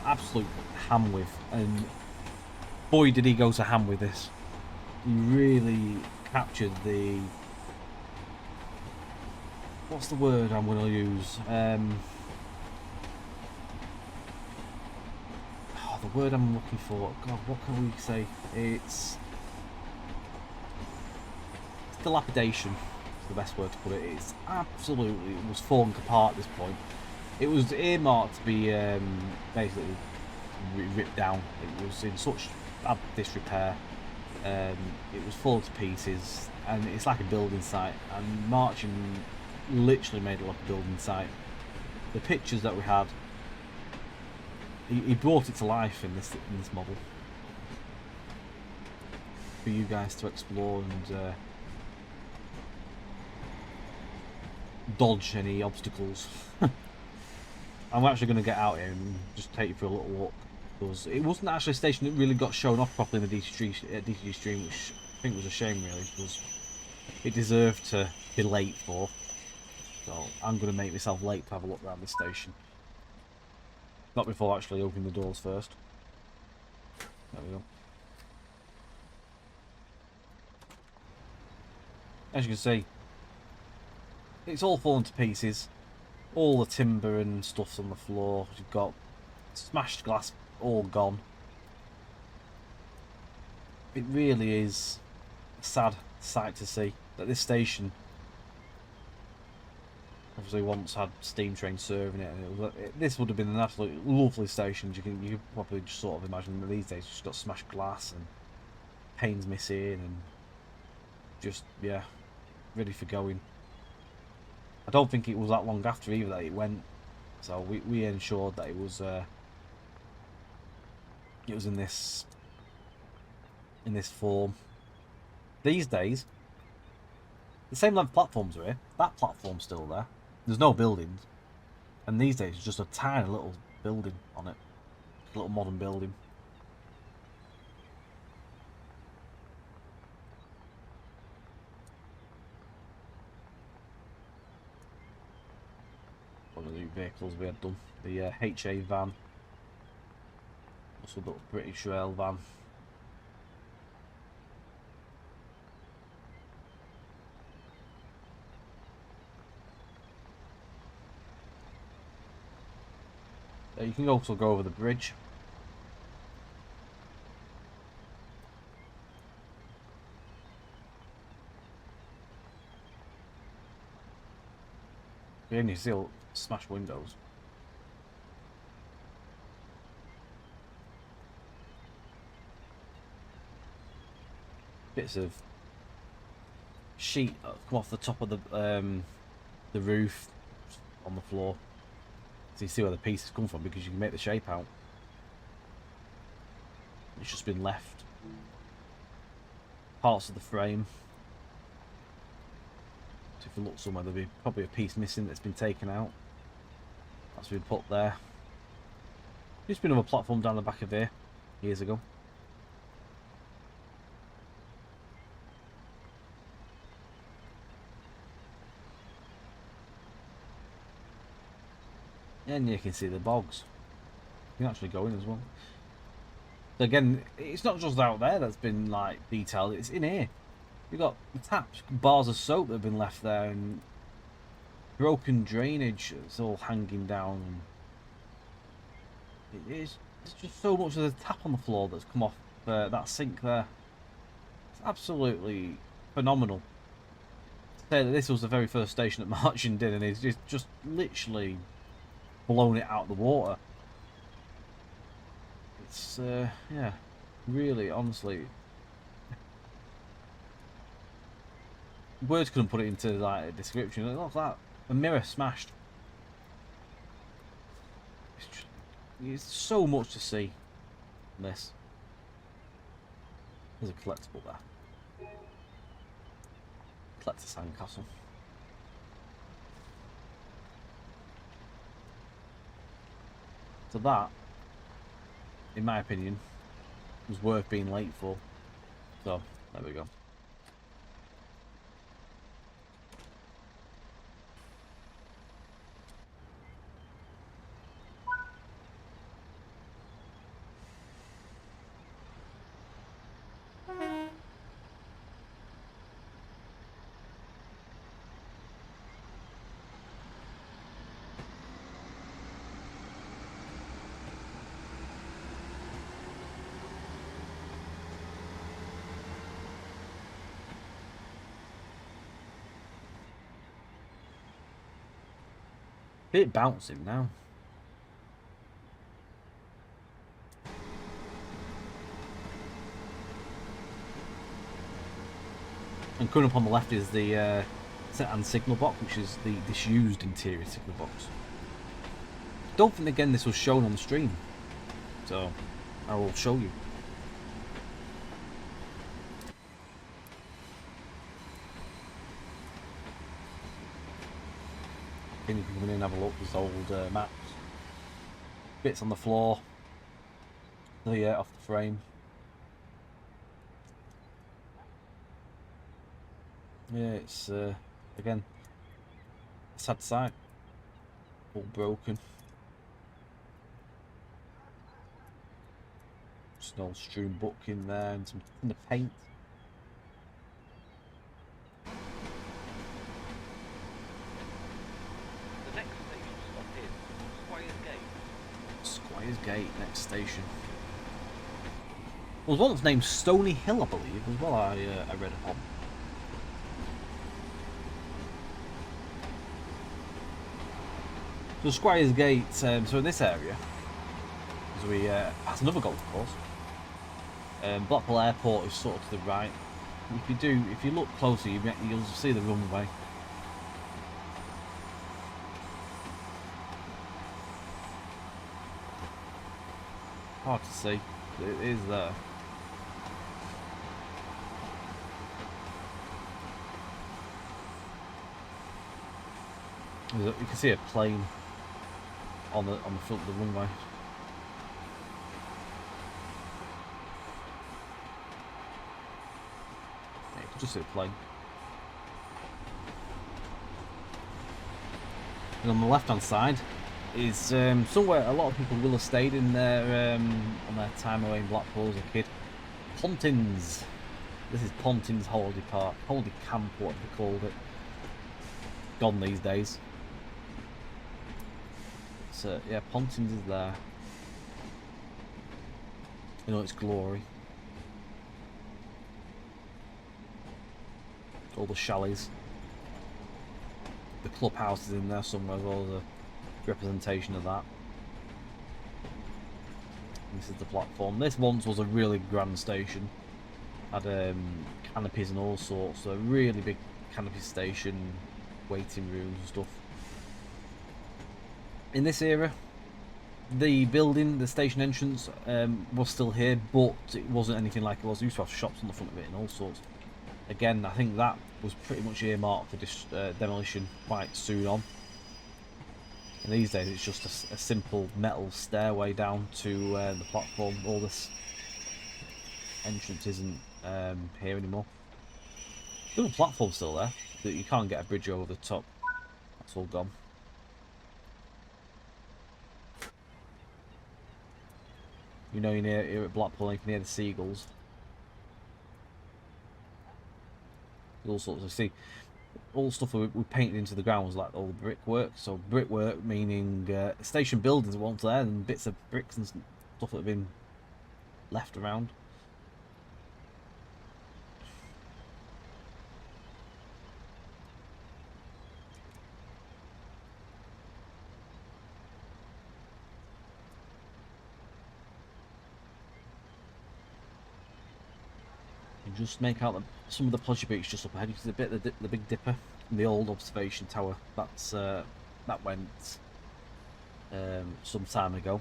B: absolute ham with, and boy did he go to ham with this. He really captured the... what's the word I'm going to use? The word I'm looking for. God, what can we say? It's dilapidation. Is the best word to put it. It's absolutely, it was falling apart at this point. It was earmarked to be basically ripped down. It was in such bad disrepair. It was falling to pieces, and it's like a building site. And Marchin literally made it like a building site. The pictures that we had. He brought it to life in this model for you guys to explore and dodge any obstacles. I'm actually going to get out here and just take you for a little walk, because it wasn't actually a station that really got shown off properly in the DCG stream, which I think was a shame really, because it deserved to be late for. So I'm going to make myself late to have a look around this station. Not before actually opening the doors first. There we go. As you can see, it's all fallen to pieces. All the timber and stuff's on the floor. You've got smashed glass all gone. It really is a sad sight to see that this station obviously once had steam trains serving it, and this would have been an absolutely lovely station. You could probably just sort of imagine that these days it's just got smashed glass and panes missing and just, yeah, ready for going. I don't think it was that long after either that it went, so we ensured that it was in this form. These days, the same length platforms are here. That platform's still there. There's no buildings, and these days it's just a tiny little building on it, a little modern building. One of the vehicles we had done, the HA van, also the British Rail van. You can also go over the bridge. Again, you see all smashed windows. Bits of sheet come off the top of the roof on the floor. So you see where the pieces come from, because you can make the shape out. It's just been left. Parts of the frame. So if you look somewhere, there'll be probably a piece missing that's been taken out. That's been put there. Used to be another platform down the back of here years ago. And you can see the bogs. You can actually go in as well. So again, it's not just out there that's been like detailed, it's in here. You've got the taps, bars of soap that have been left there, and broken drainage. It's all hanging down. It's just so much. There's a tap on the floor that's come off that sink there. It's absolutely phenomenal. Say that this was the very first station that Marching did, and he's just literally blown it out of the water. It's yeah, really, honestly, words couldn't put it into like a description. Look at that, a mirror smashed. It's so much to see in this. There's a collectible there. Collector sandcastle. So that, in my opinion, was worth being late for. So, there we go. Bit bouncing now. And coming up on the left is the set and signal box, which is the disused interior signal box. Don't think again this was shown on the stream, so I will show you. Then you can come in and have a look. There's old maps, bits on the floor, off the frame. Yeah, it's again a sad sight, all broken. Just an old strewn book in there and some in the paint.
A: The next station stop is Squire's Gate.
B: Squire's Gate, next station. It was once named Stony Hill, I believe, as well. I read upon. So Squire's Gate, so in this area, as we that's another golf course. Blackpool Airport is sort of to the right. If you look closer, you'll see the runway. Hard to see, but it is there. You can see a plane on the front of the runway. Yeah, you can just see a plane. And on the left hand side is somewhere a lot of people will have stayed in their on their time away in Blackpool as a kid. Pontins. This is Pontins Holiday Park, Holiday Camp, what they called it. Gone these days. So yeah, Pontins is there in all its glory. All the chalets. The clubhouse is in there somewhere as well as a representation of that. This is the platform. This once was a really grand station. Had canopies and all sorts. So a really big canopy station, waiting rooms and stuff. In this era, the building, the station entrance, was still here, but it wasn't anything like it was. It used to have shops on the front of it and all sorts. Again, I think that was pretty much earmarked for demolition quite soon on. And these days, it's just a simple metal stairway down to the platform. All this entrance isn't here anymore. The platform's still there, but you can't get a bridge over the top. That's all gone. You know, you're here at Blackpool, you can hear the seagulls. All sorts of see. all the stuff we painted into the ground was like all the brickwork. So brickwork meaning station buildings that weren't there, and bits of bricks and stuff that have been left around. You just make out some of the pleasure beach just up ahead. You can see a bit of the Big Dipper and the old observation tower. That's that went some time ago.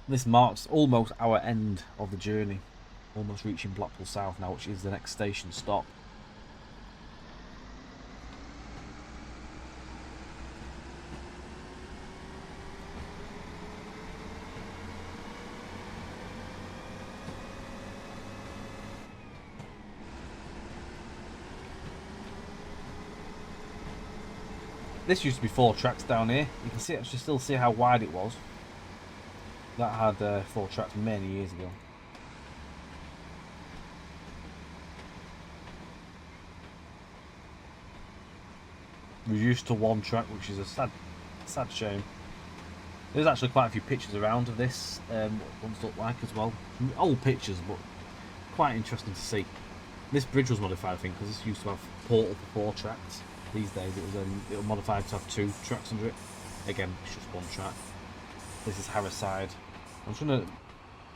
B: This marks almost our end of the journey, almost reaching Blackpool South now, which is the next station stop. This used to be 4 tracks down here. You can see, actually still see how wide it was. That had 4 tracks many years ago. Reduced to 1 track, which is a sad shame. There's actually quite a few pictures around of this, what ones look like as well. Old pictures, but quite interesting to see. This bridge was modified, I think, because this used to have portal for 4 tracks. These days it was modified to have 2 tracks under it. Again, it's just 1 track. This is Harrow side. I'm just going to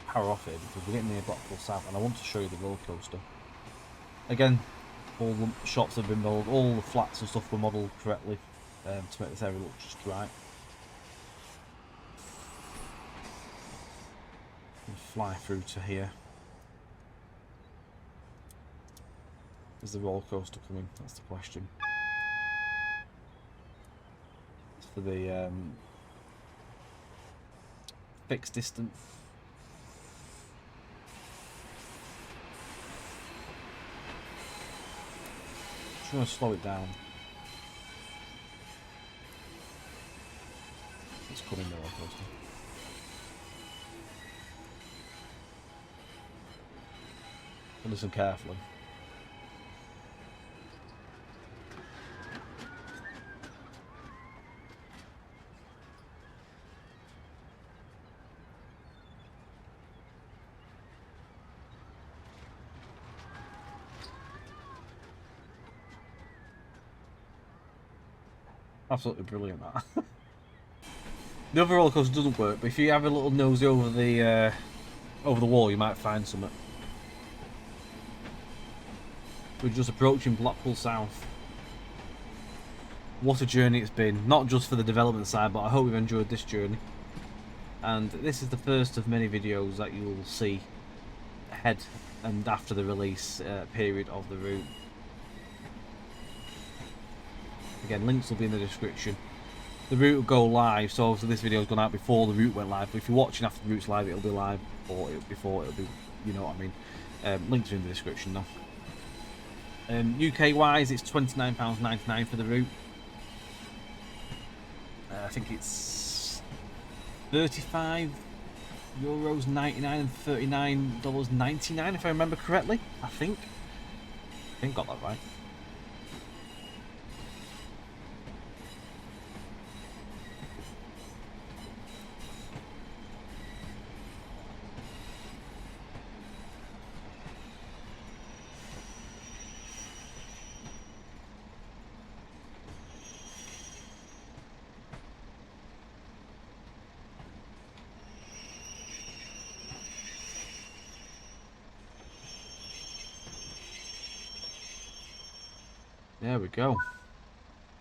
B: power off it because we're getting near Blackpool South and I want to show you the roller coaster. Again, all the shops have been built, all the flats and stuff were modelled correctly to make this area look just right. We'll fly through to here. Is the roller coaster coming? That's the question. It's for the fixed distance. Just going to slow it down. It's coming, the roller coaster. Listen carefully. Absolutely brilliant, that. The other roller coaster doesn't work, but if you have a little nosy over the wall, you might find something. We're just approaching Blackpool South. What a journey it's been, not just for the development side, but I hope you've enjoyed this journey. And this is the first of many videos that you will see ahead and after the release period of the route. Again, links will be in the description. The route will go live, so obviously this video has gone out before the route went live, but if you're watching after the route's live, it'll be live, or before it'll be, you know what I mean. Links are in the description though. UK wise, it's £29.99 for the route. I think it's €35.99 and $39.99 if I remember correctly. I think got that right. There we go.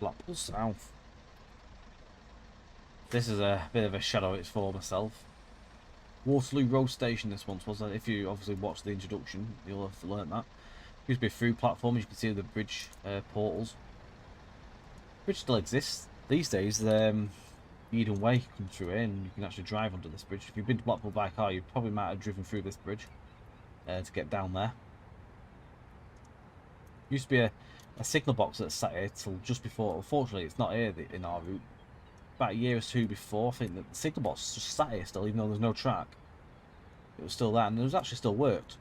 B: Blackpool South. This is a bit of a shadow its former self. Waterloo Road Station this once was. If you obviously watched the introduction, you'll have learnt that. Used to be a through platform, as you can see the bridge portals. Bridge still exists. These days, Eden Way comes through here and you can actually drive under this bridge. If you've been to Blackpool by car, you probably might have driven through this bridge to get down there. Used to be a signal box that sat here till just before. Unfortunately, it's not here in our route. about a year or two before, I think that the signal box just sat here still, even though there's no track. It was still there, and it was actually still worked.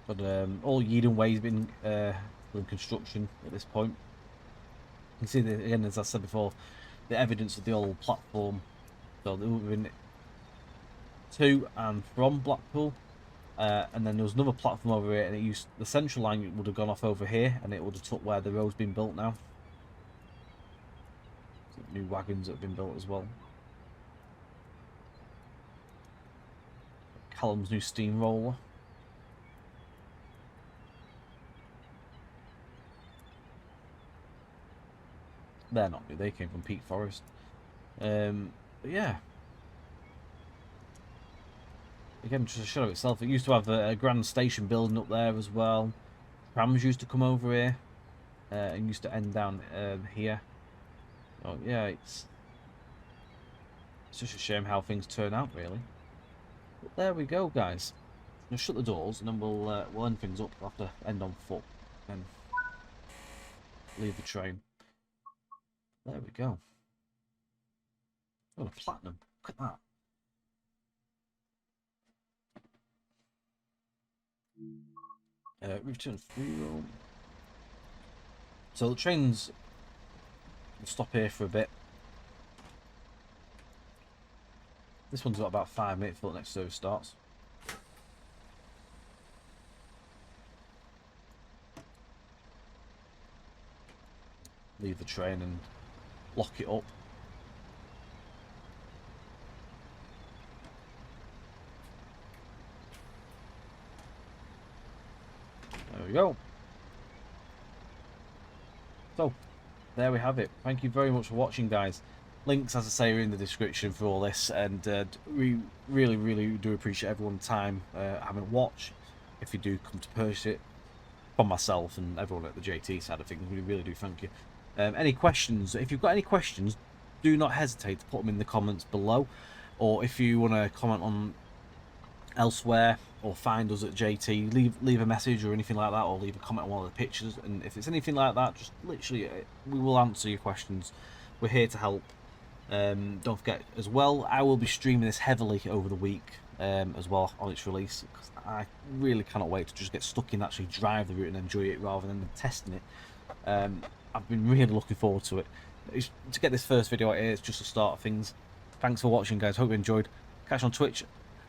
B: But all Yeadon Way's been in construction at this point. You can see, again, as I said before, the evidence of the old platform. So there would have been to and from Blackpool. And then there was another platform over here, and it used the central line would have gone off over here, and it would have took where the road's been built now. New wagons that have been built as well. Callum's new steamroller. They're not new, they came from Peak Forest. But yeah. Again, just to show itself, it used to have a grand station building up there as well. Trams used to come over here and used to end down here. Oh yeah, it's just a shame how things turn out, really. But there we go, guys. I'm gonna shut the doors and then we'll end things up. We'll have to end on foot and leave the train. There we go. Oh, a platinum. Look at that. Return free roam. So the trains will stop here for a bit. This one's got about 5 minutes before the next service starts. Leave the train and lock it up. There we go. So, there we have it. Thank you very much for watching, guys. Links, as I say, are in the description for all this, and we really do appreciate everyone's time having a watch. If you do come to purchase it, from myself and everyone at the JT side of things, we really do thank you. Any questions? If you've got any questions, do not hesitate to put them in the comments below, or if you want to comment on elsewhere or find us at JT, leave a message or anything like that, or leave a comment on one of the pictures. And if it's anything like that, just literally we will answer your questions. We're here to help. Don't forget as well, I will be streaming this heavily over the week as well on its release, because I really cannot wait to just get stuck in, actually drive the route and enjoy it rather than testing it. I've been really looking forward to it. To get this first video out here, it's just the start of things. Thanks for watching, guys. Hope you enjoyed. Catch on Twitch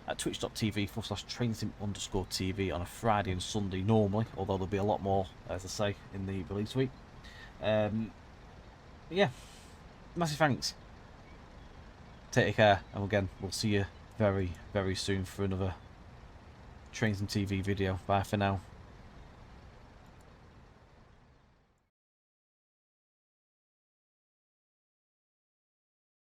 B: at twitch.tv/trainsim_TV on a Friday and Sunday normally, although there'll be a lot more, as I say, in the release week. Yeah, massive thanks. Take care, and again, we'll see you very soon for another Trains and TV video. Bye for now.